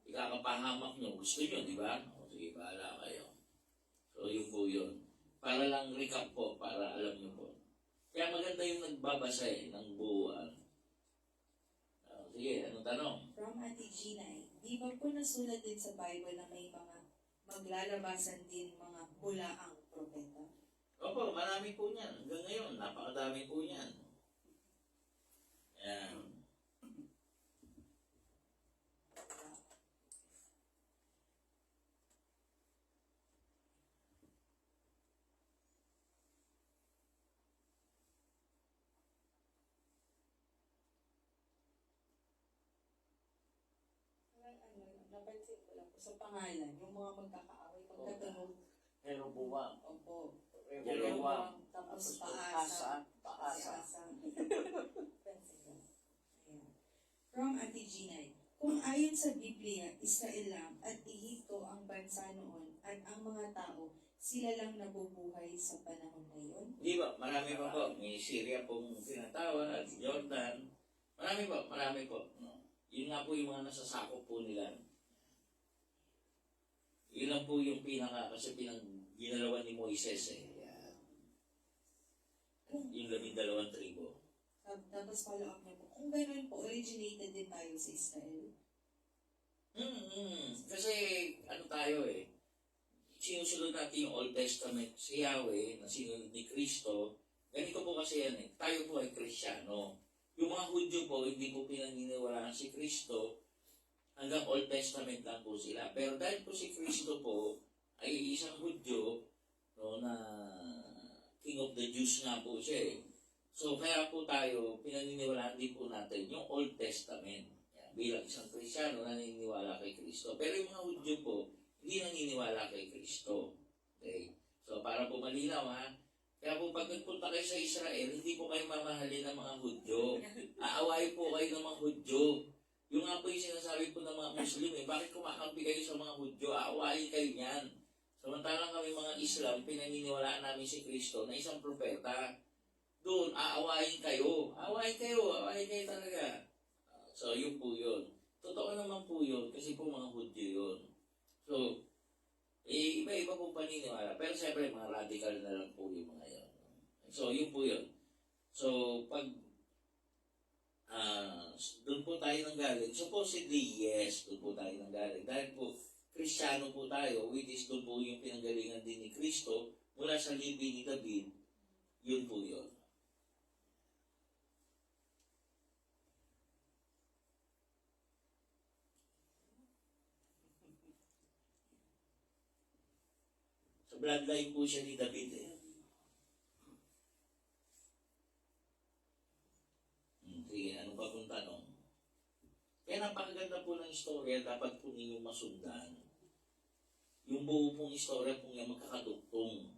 ikakapahamak nyo. Gusto nyo, di ba? O, sige, bahala kayo. So, yun po yun. Para lang recap po, para alam nyo po. Kaya maganda yung nagbabasa ng buuan. Sige, anong tanong? From Ate Ginay, di ba po nasulat din sa Bible na may mga maglalabasan din mga bulaang propeta? Opo, marami po niyan. Hanggang ngayon, napakadami po niyan. Ayan. Napansin ko lang po sa pangalan, yung mga magkakaaway, magkatunog. Jeroboam. Opo. Jeroboam. Tapos Paasa. Pansin ko. Ayan. From Ate Ginay, kung ayon sa Biblia, Israel lang at Ehipto ang bansa noon at ang mga tao, sila lang nabubuhay sa panahon ngayon? Di ba? Marami pa po. May Syria pong tinatawag, Jordan. Marami po. No? Yun nga po yung mga nasasakop po nila. Yun lang po yung kasi ginalawan ni Moises eh. Yung 12 tribo. Tapos follow up niya po, kung gano'n po, originated din tayo sa Israel? Kasi ano tayo eh, sinusunod natin yung Old Testament si Yahweh na sinunod ni Kristo. Ganito po kasi yan eh, tayo po ay Kristiyano. Yung mga Hudyo po, hindi po pinaniniwalaan si Kristo, hanggang Old Testament lang po sila. Pero dahil po si Kristo po ay isang Hudyo, no, na King of the Jews nga po siya eh. So kaya po tayo, pinaniniwalaan din po natin yung Old Testament. Yan, bilang isang Kristiyano, naniniwala kay Kristo. Pero yung mga Hudyo po, hindi naniniwala kay Kristo. Okay? So para po malinaw ha, kaya po pag nagpunta kayo sa Israel, hindi po kayo mamahalin ng mga Hudyo. Aaway po kayo ng mga Hudyo. Yung nga po yung sinasabi po ng mga Muslim eh, bakit kumakampi kayo sa mga Hudyo? Aawayin kayo niyan. Samantalang kami mga Islam, pinaniniwalaan namin si Kristo na isang propeta. Doon, aawayin kayo. Aawayin kayo talaga. So, yun po yun. Totoo naman po yun, kasi po mga Hudyo yun. So, iba-iba pong paniniwala. Pero siyempre, mga radical na lang po yung mga yun. So, yun po yun. So, pag doon po tayo nanggaling, supposedly, yes, doon po tayo nanggaling. Dahil po, Kristiyano po tayo, which is doon po yung pinanggalingan din ni Kristo, mula sa libing ni David, yun po yun. Sa bloodline po siya ni David eh. istorya dapat po ninyong masundan. Yung buo pong istorya po niya magkakaduktong.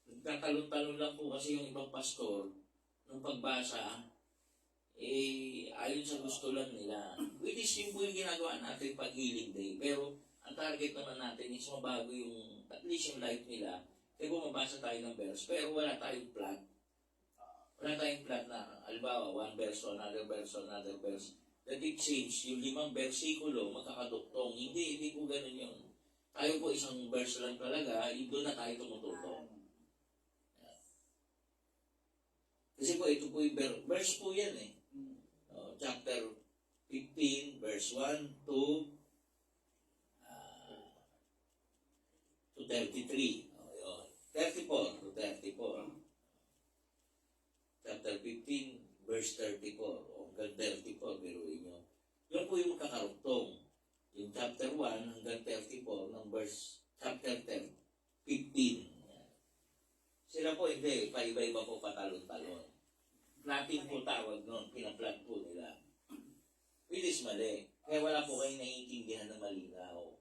Nagtatalon-talon lang po kasi yung ibang pastor ng pagbasa, ayon sa gusto lang nila. Which is yung po yung ginagawa natin pag healing day. Pero ang target naman natin is mabago yung, at least yung life nila. Kaya bumabasa tayo ng verse, pero wala tayong plot. Wala tayong plot na, halimbawa, one verse to another verse to another verse. That it change, yung 5 versikulo, magkakaduktong. Hindi po ganun yun. Tayo po isang verse lang talaga, doon na tayo tumututong. Kasi po, ito po yung verse po yan eh. Chapter 15, verse 1 to 33. 34 to 34. Chapter 15, verse 34. Hanggang 34, biruin nyo. Yan po yung magkakaruktong. Yung chapter 1 hanggang 34 ng verse chapter 10, 15. Sila po hindi, paiba-iba po patalon-talon. Plotting po tawag nun, pinaplat po nila. Which is mali. Kaya wala po kayong naiintindihan na malinaw.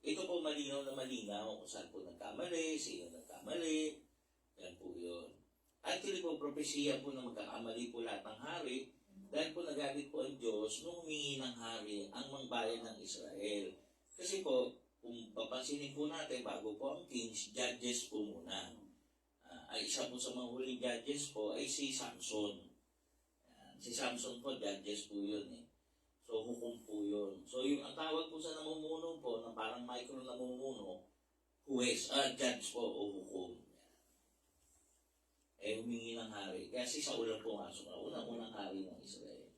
Ito po malinaw na malinaw kung saan po nagkamali, sino nagkamali. Yan po yun. Actually po, propesya po na magkakamali po lahat ng hari dahil po nagalit po ang Diyos nung humingi ng hari ang mga bayan ng Israel. Kasi po, kung papansinin po natin, bago po ang kings, judges po muna. Ay isa po sa mga huling judges po ay si Samson. Si Samson po, judges po yun eh. So, hukom po yun. So, yung ang tawag po sa namumuno po, na parang micro namumuno, judge po o hukom. Humingi ng hari. Kaya si Saul po nga, so, unang hari ng Israel.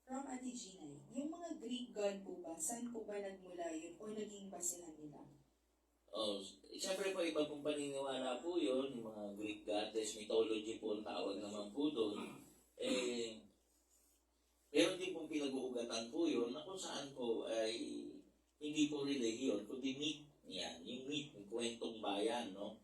From Ate Gina, yung mga Greek god po ba, saan po ba nagmula yun o naging basihan nila? Siyempre po, iba pong paniniwala po yun, yung mga Greek goddess, mythology po ang tawag naman po doon. Pero din pong pinag-uugatan po yun, na kung saan po ay hindi po religion, kundi myth yan, yung myth, yung kwentong bayan, no?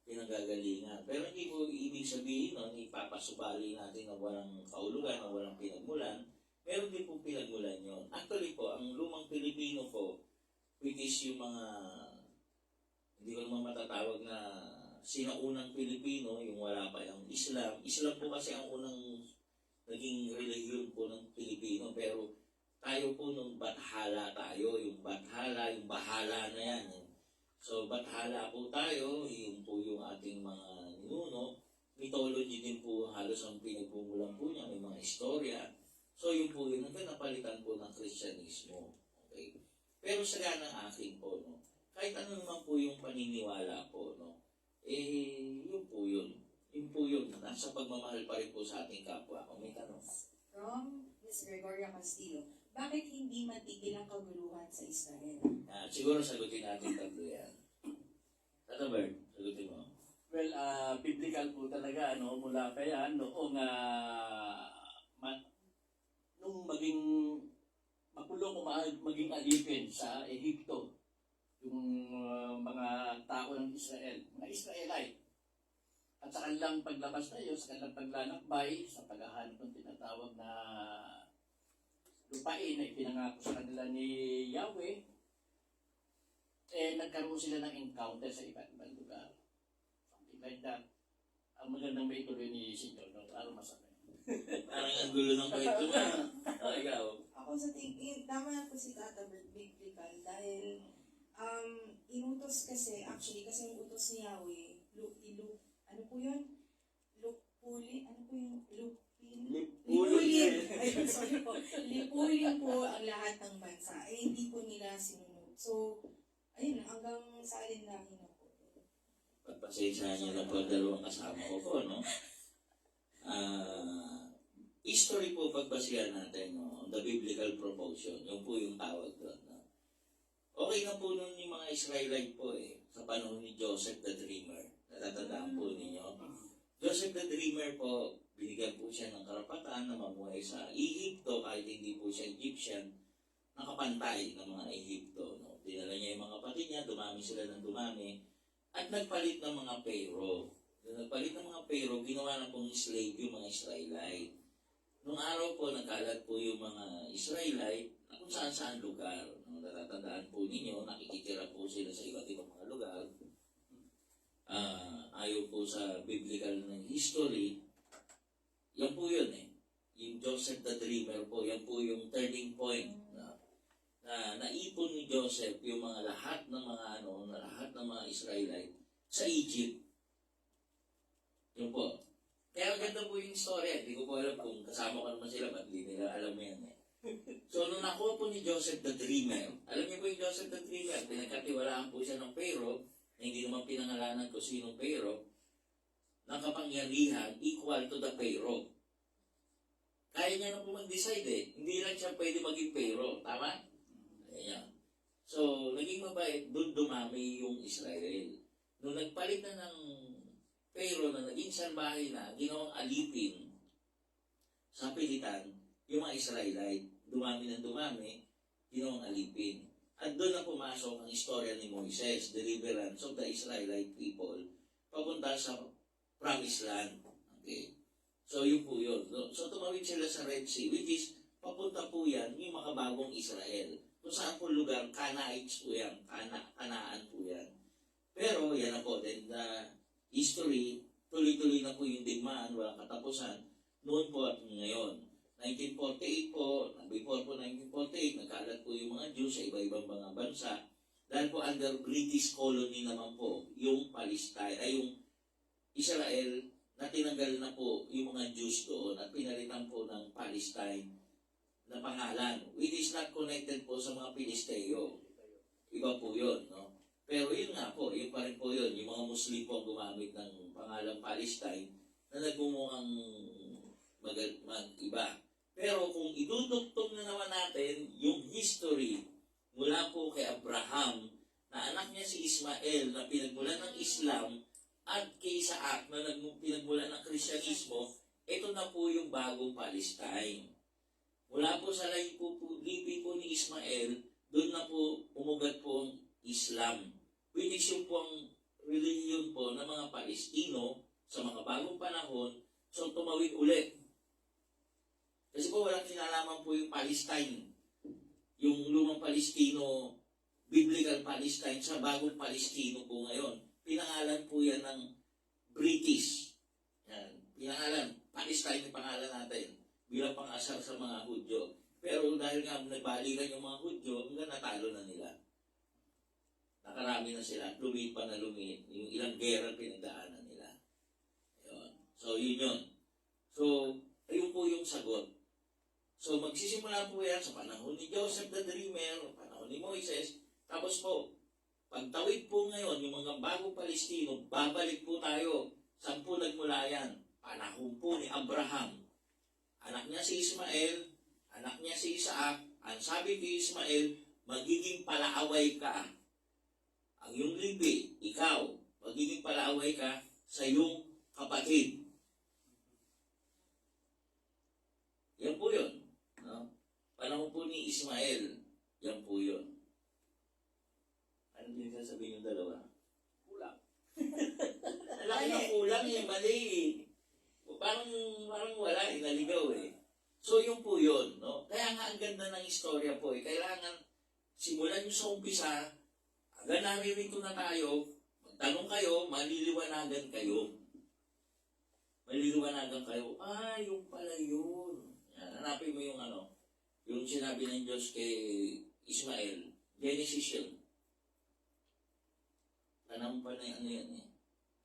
Pinagagalingan. Pero hindi po ibig sabihin, no, ipapasubali natin na walang kaulugan, na walang pinagmulan. Meron din po pinagmulan yun. Actually po, ang lumang Pilipino po, which is yung mga, hindi ko naman matatawag na sinaunang Pilipino, yung wala pa yung Islam. Islam po kasi ang unang naging religion po ng Pilipino. Pero tayo po nung Bathala tayo, yung Bathala, yung Bahala na yan. So, Bathala po tayo, yung po yung ating mga ninuno. Mythology din po halos ang pinagmumulan po niya, may mga istorya. So, yun po yun, hanggang napalitan po ng Kristyanismo. Okay? Pero sa ganang akin po, no? Kahit ano naman po yung paniniwala po, no? Yun po yun. Yun po yun. Nasa pagmamahal pa rin po sa ating kapwa. Kung may tanong. From Ms. Gregoria Castillo, bakit hindi matigil ang kaguluhan sa Israel? Siguro sagutin natin tatlo yan. Tato Bert, sagutin mo. Well, biblical po talaga, no? Mula pa yan, noong nung makulong o maging alipin sa Ehipto, yung mga tao ng Israel, mga Israelite. At sa kanilang paglabas na yun, sa kanilang paglalakbay, sa paghahanap ng tinatawag na lupain na ipinangako sa kanila ni Yahweh, nagkaroon sila ng encounter sa iba't ibang lugar. Something like that. Ang magandang may tuloy ni Sinyo, no? Ano masabi? Parang ang gulo ng kwento mo. Ikaw. Ako sa tingin, tama na po si Tata Bert, biblical, dahil inutos kasi, actually, kasi yung utos ni Yahweh, ano po yun? Lupulin, ano po yung Lipulin. Ayun, sorry po. Lipulin po ang lahat ng bansa. Hindi po nila sinunod. So, ayun, hanggang sa alinlangan na po. Pagpasensya niyo na po dalawang kasama ko po, no? History po pagbasihan natin, no? The biblical proportion. Yung po yung tawag doon, no? Okay na po nun yung mga Israelite po sa panahon ni Joseph the Dreamer. Natatandaan po ninyo. Joseph the Dreamer po, binigyan po siya ng karapatan na mamuhay sa Ehipto kahit hindi po siya Egyptian, nakapantay ng mga Ehipto. No? Dinala niya yung mga kapatid niya, dumami sila ng dumami, at nagpalit ng mga Pharaoh. Nung nagpalit ng mga Pharaoh, ginawa na pong slave yung mga Israelite. Nung araw po, nagkalat po yung mga Israelite na kung saan-saan lugar. Nung natatandaan po ninyo, nakikitira po sila sa iba't ibang mga lugar. Ayaw po sa biblical na history, yan po yun eh. Yung Joseph the Dreamer po, yan po yung turning point na naipon ni Joseph yung mga lahat ng mga Israelite sa Egypt. Yun po. Kaya ganda po yung story. Hindi ko po alam kung kasama ko naman sila, ba't hindi nila alam mo yan eh. So, nung nakuha po ni Joseph the Dreamer, alam niyo po yung Joseph the Dreamer, pinagkatiwalaan po siya ng Pharaoh, na hindi naman pinangalanan ko sinong Pharaoh, ng kapangyarihan equal to the Pharaoh. Kaya niya na po mag-decide eh. Hindi lang siya pwede maging Pharaoh. Tama? Ayan. So, naging mabait, doon dumami yung Israel. Nung nagpalit na ng Pharaoh na naging salbahe na, ginawang alipin sa pilitan, yung mga Israelite, dumami ng dumami, ginawang alipin. At doon na pumasok ang istorya ni Moises, deliverance of the Israelite people, papunta sa Promised Land. Okay. So, yun po yun. So, tumawid sila sa Red Sea, which is, papunta po yan, yung makabagong Israel. Kung saan po lugar, Canaanites po yan. Kanaan po yan. Pero, yan na po, then, history, tuloy-tuloy na po yung digmaan, walang katapusan, noon po at ngayon. 1948 po, before po 1948, nagkalat po yung mga Jews sa iba-ibang mga bansa. Dahil po under British colony naman po, yung Palestine, ay yung Israel, na tinanggal na po yung mga Jews doon at pinalitan po ng Palestine na pangalan, which is not connected po sa mga Pilisteo. Iba po yun, no? Pero yun nga po, yun pa rin po yun, yung mga Muslim po gumamit ng pangalang Palestine na nagmumukhang mag-iba. Pero kung idudugtong na naman natin yung history mula po kay Abraham, na anak niya si Ismael na pinagmulan ng Islam, at kay Isaac na pinagmulan ng Kristyanismo, ito na po yung bagong Palestine. Mula po sa lipi po ni Ismael, doon na po umugat po ang Islam, which is yung po ang religion po ng mga Palestino sa mga bagong panahon. So tumawid ulit. Kasi po walang kinalaman po yung Palestine, yung lumang Palestino, biblical Palestine sa bagong Palestino po ngayon. Pinangalan po yan ng British. Yan. Pinangalan, Palestine yung pangalan natin bilang pang-asar sa mga Hudyo. Pero dahil nga nagbalikan yung mga Hudyo, hanggang natalo na nila. Nakarami na sila. Lumit pa na lumit. Yung ilang gera pinagdaanan nila. Yun. So, yun yun. So, ayun po yung sagot. So, magsisimula po yan sa panahon ni Joseph the Dreamer, panahon ni Moises. Tapos po, pagtawid po ngayon, yung mga bagong Palestino, babalik po tayo. Saan po nagmula yan? Panahon po ni Abraham. Anak niya si Ismael, anak niya si Isaac. Ang sabi ni Ismael, magiging palaaway ka. Ang iyong libi, ikaw, magiging palaaway ka sa iyong kapatid. Yan po yun. No? Panahon po ni Ismael, yan po yun. Ano din sasabihin yung dalawa? Kulang. Laki ng kulang eh, mali eh. Parang wala, naligaw eh. So yun po yun, no? Kaya nga ang ganda ng istorya po eh. Kailangan simulan nyo sa umpisa, hanggang naririto na tayo, magtanong kayo, maliliwanagan kayo. Maliliwanagan kayo, yung pala yun. Yan, hanapin mo yung yung sinabi ng Diyos kay Ismael, Genesis yun. Panahon pa na yan eh.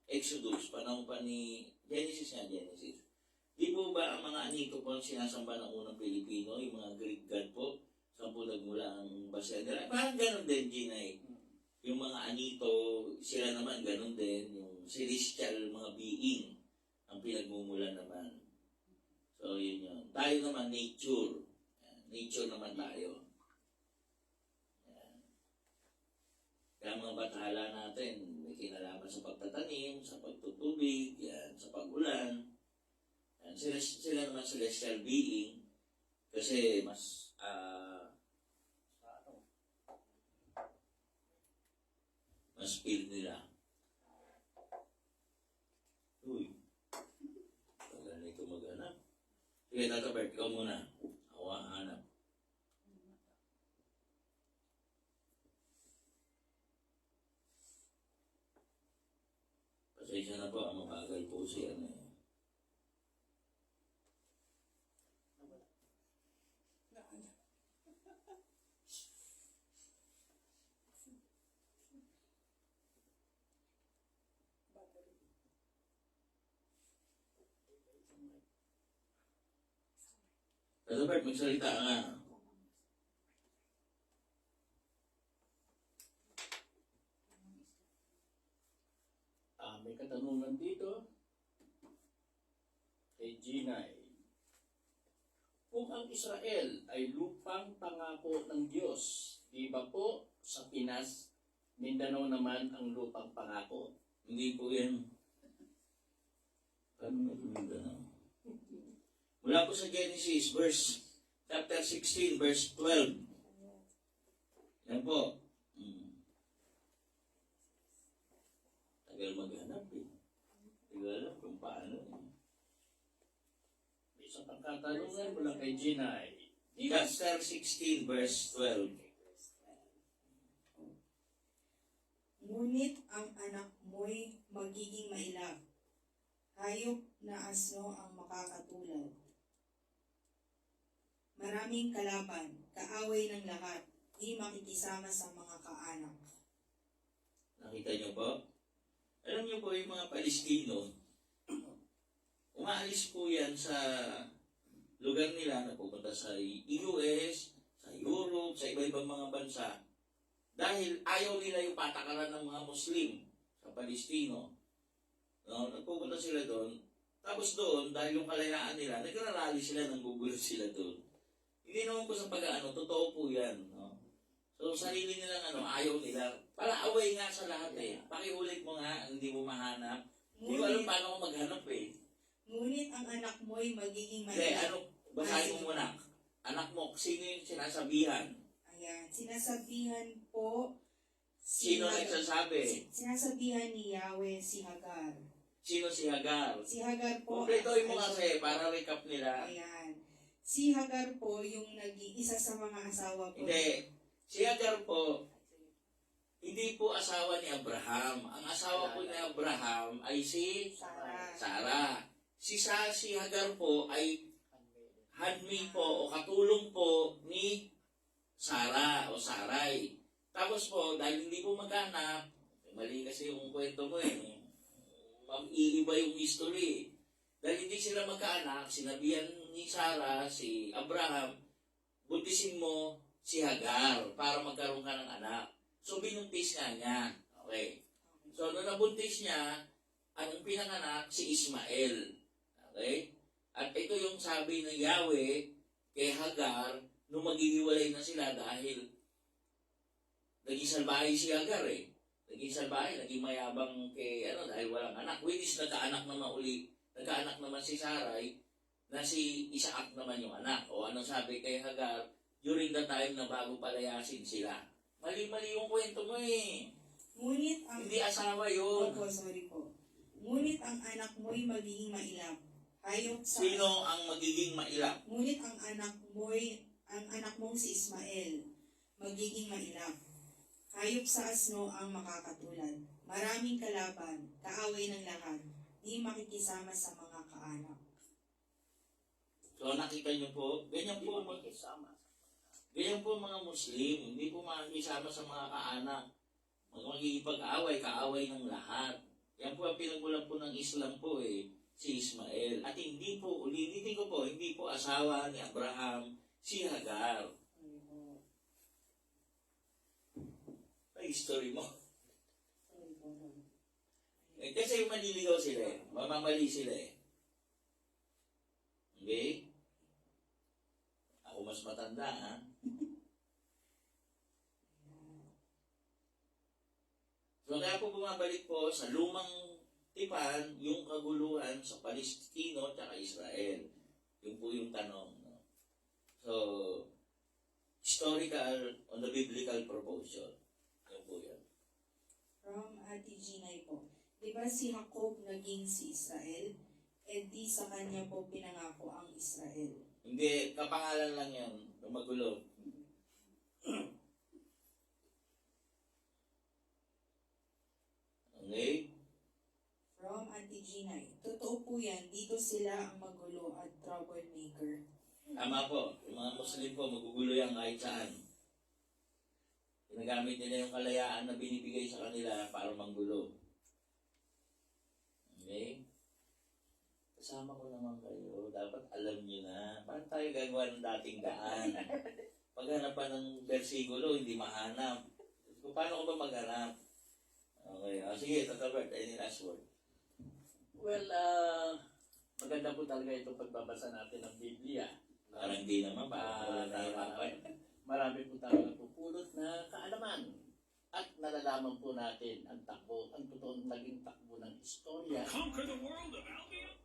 Exodus, panahon pa ni Genesis nga, Genesis. Di po ba ang mga anito po ang sinasamba ng unang Pilipino, yung mga Greek god po, saan po nagmula ang basa nila? Parang ganun din, Ginay. Yung mga anito, sila naman ganun din, yung celestial mga being, ang pinagmumula naman. So, yun yun. Tayo naman, nature. Nature naman tayo. Kaya mga bathala natin, may kinalaman sa pagtatanim, sa pagtutubig, yan, sa pag-ulan. Yan, sila naman celestial being kasi mas mas feel nila. Sige, Tata Bert, ikaw muna. Ako ang hanap. Pasensya na po, ang mabagal po siya. Tata Bert, magsalita ka nga. May katanungan dito kay Ginay. Kung ang Israel ay lupang pangako ng Diyos, di ba po sa Pinas, Mindanao naman ang lupang pangako? Hindi po yan. Paano nagulungan na? Mula po sa Genesis, chapter 16, verse 12. Yan po. Tagal maghanap eh. Tagal alam kung paano. Isang pagkatanungan mula kay Ginay. Di ba Chapter 16, verse 12. Ngunit ang anak mo'y magiging mailap. Hayop na asno ang makakatulad. Maraming kalaban, kaaway ng lahat, di makikisama sa mga kaanak. Nakita niyo po? Alam niyo po yung mga Palestino, umaalis po yan sa lugar nila na pupunta sa US, sa Europe, sa iba-ibang mga bansa. Dahil ayaw nila yung patakaran ng mga Muslim sa Palestino. No, nagpupunta sila doon. Tapos doon, dahil yung kalayaan nila, nagrarally sila, nanggugulo sila doon. Hindi naman po sa pag-ano, totoo po yan. No? So, sarili nilang ayaw nila. Para away nga sa lahat eh. Pakiulit mo nga, hindi mo mahanap. Hindi ko alam paano ko maghanap eh. Ngunit ang anak mo'y magiging Hindi, mailap. basahin mo muna. Anak mo, sino yung sinasabihan? Ayan, sinasabihan po Sino nagsasabi? Sinasabihan ni Yahweh si Hagar. Sino si Hagar? Si Hagar po. Kumpletoy mo kasi para recap nila. Ayan. Si Hagar po yung naging isa sa mga asawa po. Hindi. Si Hagar po, hindi po asawa ni Abraham. Ang asawa po ni Abraham ay si Sarah. Si Hagar po ay handmaid po o katulong po ni Sarah o Saray. Tapos po, dahil hindi po maghanap, mali kasi yung kwento mo eh. Iiba yung history. Dahil hindi sila magkaanak, sinabihan ni Sarah, si Abraham, buntisin mo si Hagar para magkaroon ka ng anak. So, binuntis niya. Okay. So, nung nabuntis niya, ang pinanganak si Ismael. Okay? At ito yung sabi ng Yahweh kay Hagar nung maghihiwalay na sila dahil naging salbahe si Hagar eh. Naging salbahe, naging mayabang kay dahil walang anak. Which is nagkaanak naman uli. Nagkaanak naman si Sarai na si Isaac naman yung anak. O anong sabi kay Hagar during the time na bago palayasin sila. Mali-mali yung kwento mo eh. Ngunit ang... Hindi asawa yun. Opo, sorry po. Ngunit ang anak mo'y magiging mailap. Hayop sa... Sino ang magiging mailap? Ngunit ang anak mong si Ismael, magiging mailap. Hayop sa asno ang makakatulad. Maraming kalaban, kaaway ng lahat, di makikisama sa mga kaanak. So nakita niyo po, ganyan po mga Muslim, hindi po makikisama sa mga kaanak. Magigipag-away, kaaway ng lahat. Yan po ang pinagmulan po ng Islam po eh, si Ismael. At hindi po, ulitin ko po, hindi po asawa ni Abraham, si Hagar. Ay, history mo. Eh, kasi maliligaw sila eh, mamamali sila eh. Okay? Ako mas matanda ha. So kaya po bumabalik po sa lumang tipan yung kaguluhan sa Palestino at Israel. Yun po yung tanong. No? So, historical on the biblical proportion. Yun po yan. From Ate Ginay po. Di ba si Jacob naging si Israel? di sa kanya po pinangako ang Israel. Hindi, kapangalan lang yan. Yung magulo. Okay? From Auntie Ginay, totoo po yan, dito sila ang magulo at troublemaker. Tama po. Yung mga Muslim po, magugulo yan kahit saan. Ginagamit nila yung kalayaan na binibigay sa kanila para manggulo. Okay? Kasama ko naman kayo. Dapat alam nyo na. Paano tayo gagawa ng dating daan? Paghanap pa ng versikulo, hindi mahanap. Paano ko ba maghanap? Okay. Sige, Tata Bert, any last word? Well, maganda po talaga ito pagbabasa natin ng Biblia. Parang di naman. Parang nahirapan. Marami po tayo napupulot na kaalaman. At nalalaman po natin ang takbo, ang totoong naging takbo ng istorya. Conquer the world of Albion.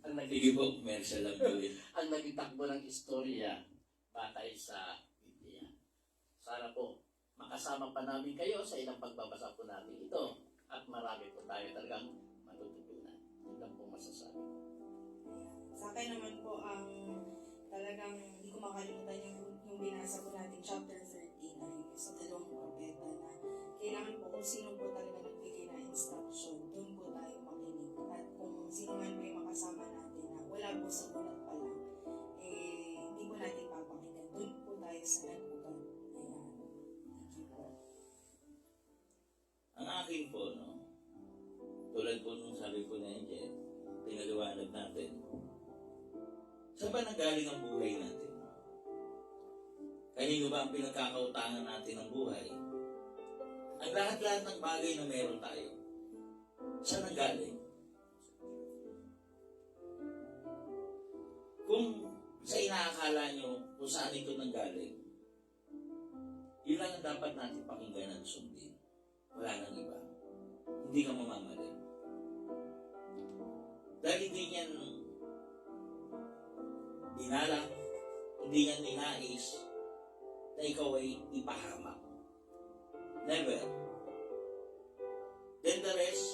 Ang Sige naging, po, commercial lang gawin. ang naging takbo ng istorya batay sa Biblia. Sana po, makasama pa namin kayo sa ilang pagbabasa po natin ito. At marami po tayo talagang matututunan. Yun lang po masasabi ko. Sa akin naman po, ang talagang hindi ko makalimutan yung binasa po natin, chapter 13, na yung sa dalawang propeta, na kailangan po kung sino po talaga nagbigay na instruction, doon po tayo makinig. At kung sino man po yung makasama natin na wala po sa ulat pa lang, hindi po natin papakinggan. Doon po tayo sa nag-ugat. Ayan. Thank you po. Ang akin po, no? Tulad po nung sabi ko na Angel, pinaliwanag natin. Saan ba nanggaling ang buhay natin? Kanino ba ang pinagkakautangan natin ng buhay? Ang lahat-lahat ng bagay na meron tayo, saan nanggaling? Kung sa inaakala nyo kung saan ito nanggaling, yun lang ang dapat natin pakinggan at sundin. Wala nang iba. Hindi ka mamamali. Dahil hindi niyan dinala, hindi niyan ninais na ikaw ay ipahamak. Never. Then the rest,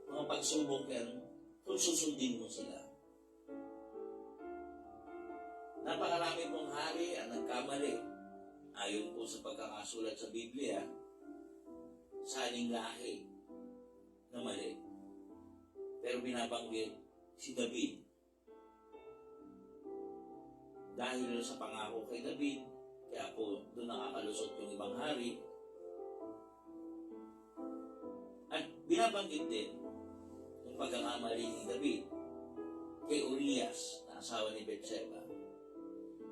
mga pagsubok yan, kung susundin mo sila. Napakarami pong hari ang nagkamali. Ayon po sa pagkakasulat sa Biblia, saling lahi na mali. Pero binabanggit si David. Dahil sa pangako kay David, kaya po doon nakakalusot yung ibang hari. At binabanggit din yung pagkakamali ni David kay Urias, na asawa ni Bethsheba,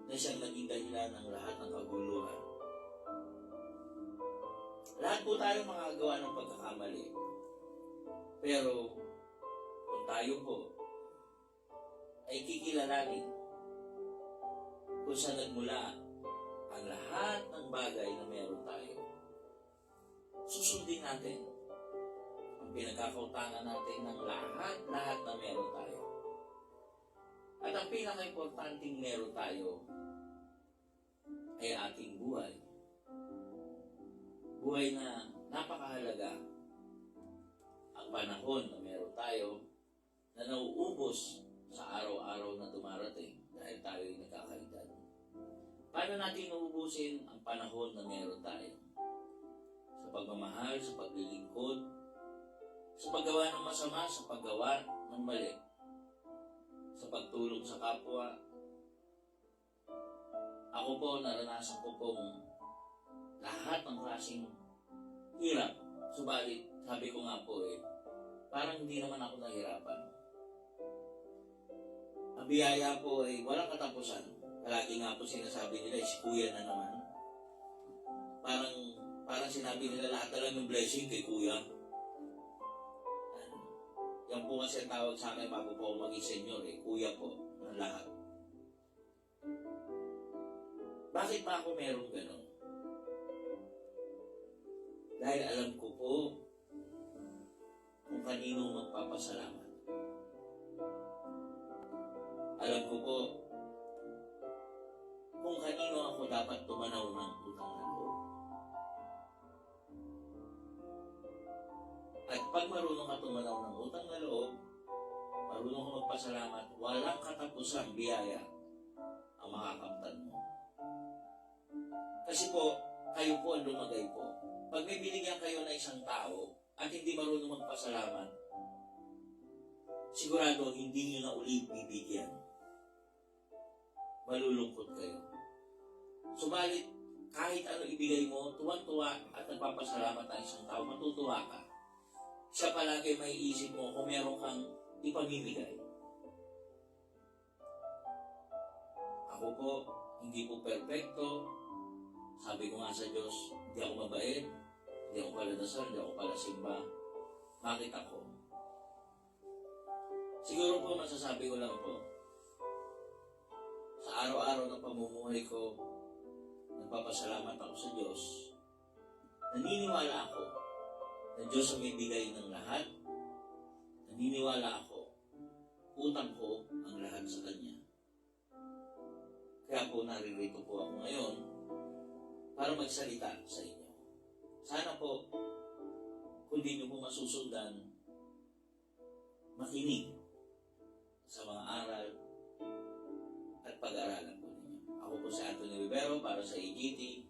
na siyang naging dahilan ng lahat ng kaguluhan. Lahat po tayo makagawa ng pagkakamali. Pero kung tayo po ay kikilalanin kung saan nagmula ang lahat ng bagay na meron tayo, susundin natin ang pinagkakautangan natin ng lahat na meron tayo. At ang pinaka-importanting meron tayo ay ating buhay. Buhay na napakahalaga. Ang panahon na meron tayo na nauubos sa araw-araw na dumarating dahil tayo ay nagkakaedad. Paano natin nauubusin ang panahon na meron tayo? Sa pagmamahal, sa paglilingkod, sa paggawa ng masama, sa paggawa ng mali, sa pagtulong sa kapwa. Ako po, naranasan ko pong lahat ng klaseng hirap. Subalit, sabi ko nga po parang hindi naman ako nahirapan. Ang biyaya po ay walang katapusan. Palagi nga po sinasabi nila, si kuya na naman. Parang sinabi nila lahat na lang yung blessing kay kuya. Yan po kasi ang tawag sa akin bago po ako maging senior kuya po, ng lahat. Bakit pa ako meron ganun? Dahil alam ko po kung kanino magpapasalamat. Alam ko po kung kanino ako dapat tumanaw ng utang na loob. At At pag marunong ka tumanaw ng utang na loob, marunong ka magpasalamat, walang katapusang biyaya ang makakamtan mo. Kasi po, kayo po ang lumagay po. Pag may binigyan kayo na isang tao at hindi marunong magpasalamat, sigurado hindi nyo na uli bibigyan. Malulungkot kayo. Subalit, kahit ano ibigay mo, tuwang-tuwa at nagpapasalamat ang isang tao, matutuwa ka. Siya palagi may isip mo kung meron kang ipamimigay. Ako po, hindi po perfecto. Sabi ko nga sa Diyos, hindi ako mabait, hindi ako paladasal, hindi ako palasimba. Bakit ako? Siguro po masasabi ko lang po, sa araw-araw na pamumuhay ko, nagpapasalamat ako sa Diyos. Naniniwala ako na Diyos ang may bigay ng lahat. Naniniwala ako, utang ko ang lahat sa Kanya. Kaya po naririto po ako ngayon para magsalita sa inyo. Sana po, kung di nyo po masusundan, makinig sa mga aral at pag-aralan po ninyo. Ako po si Anthony Rivero para sa AGT.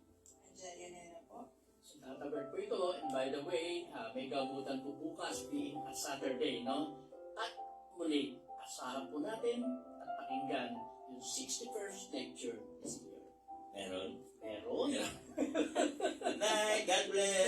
Angelia Nena po. Si Tata Bert po ito. And by the way, may gamutan po bukas being a Saturday, no? At muli, asahan po natin at pakinggan yung 61st lecture this year. Meron? Meron. Good night. God bless.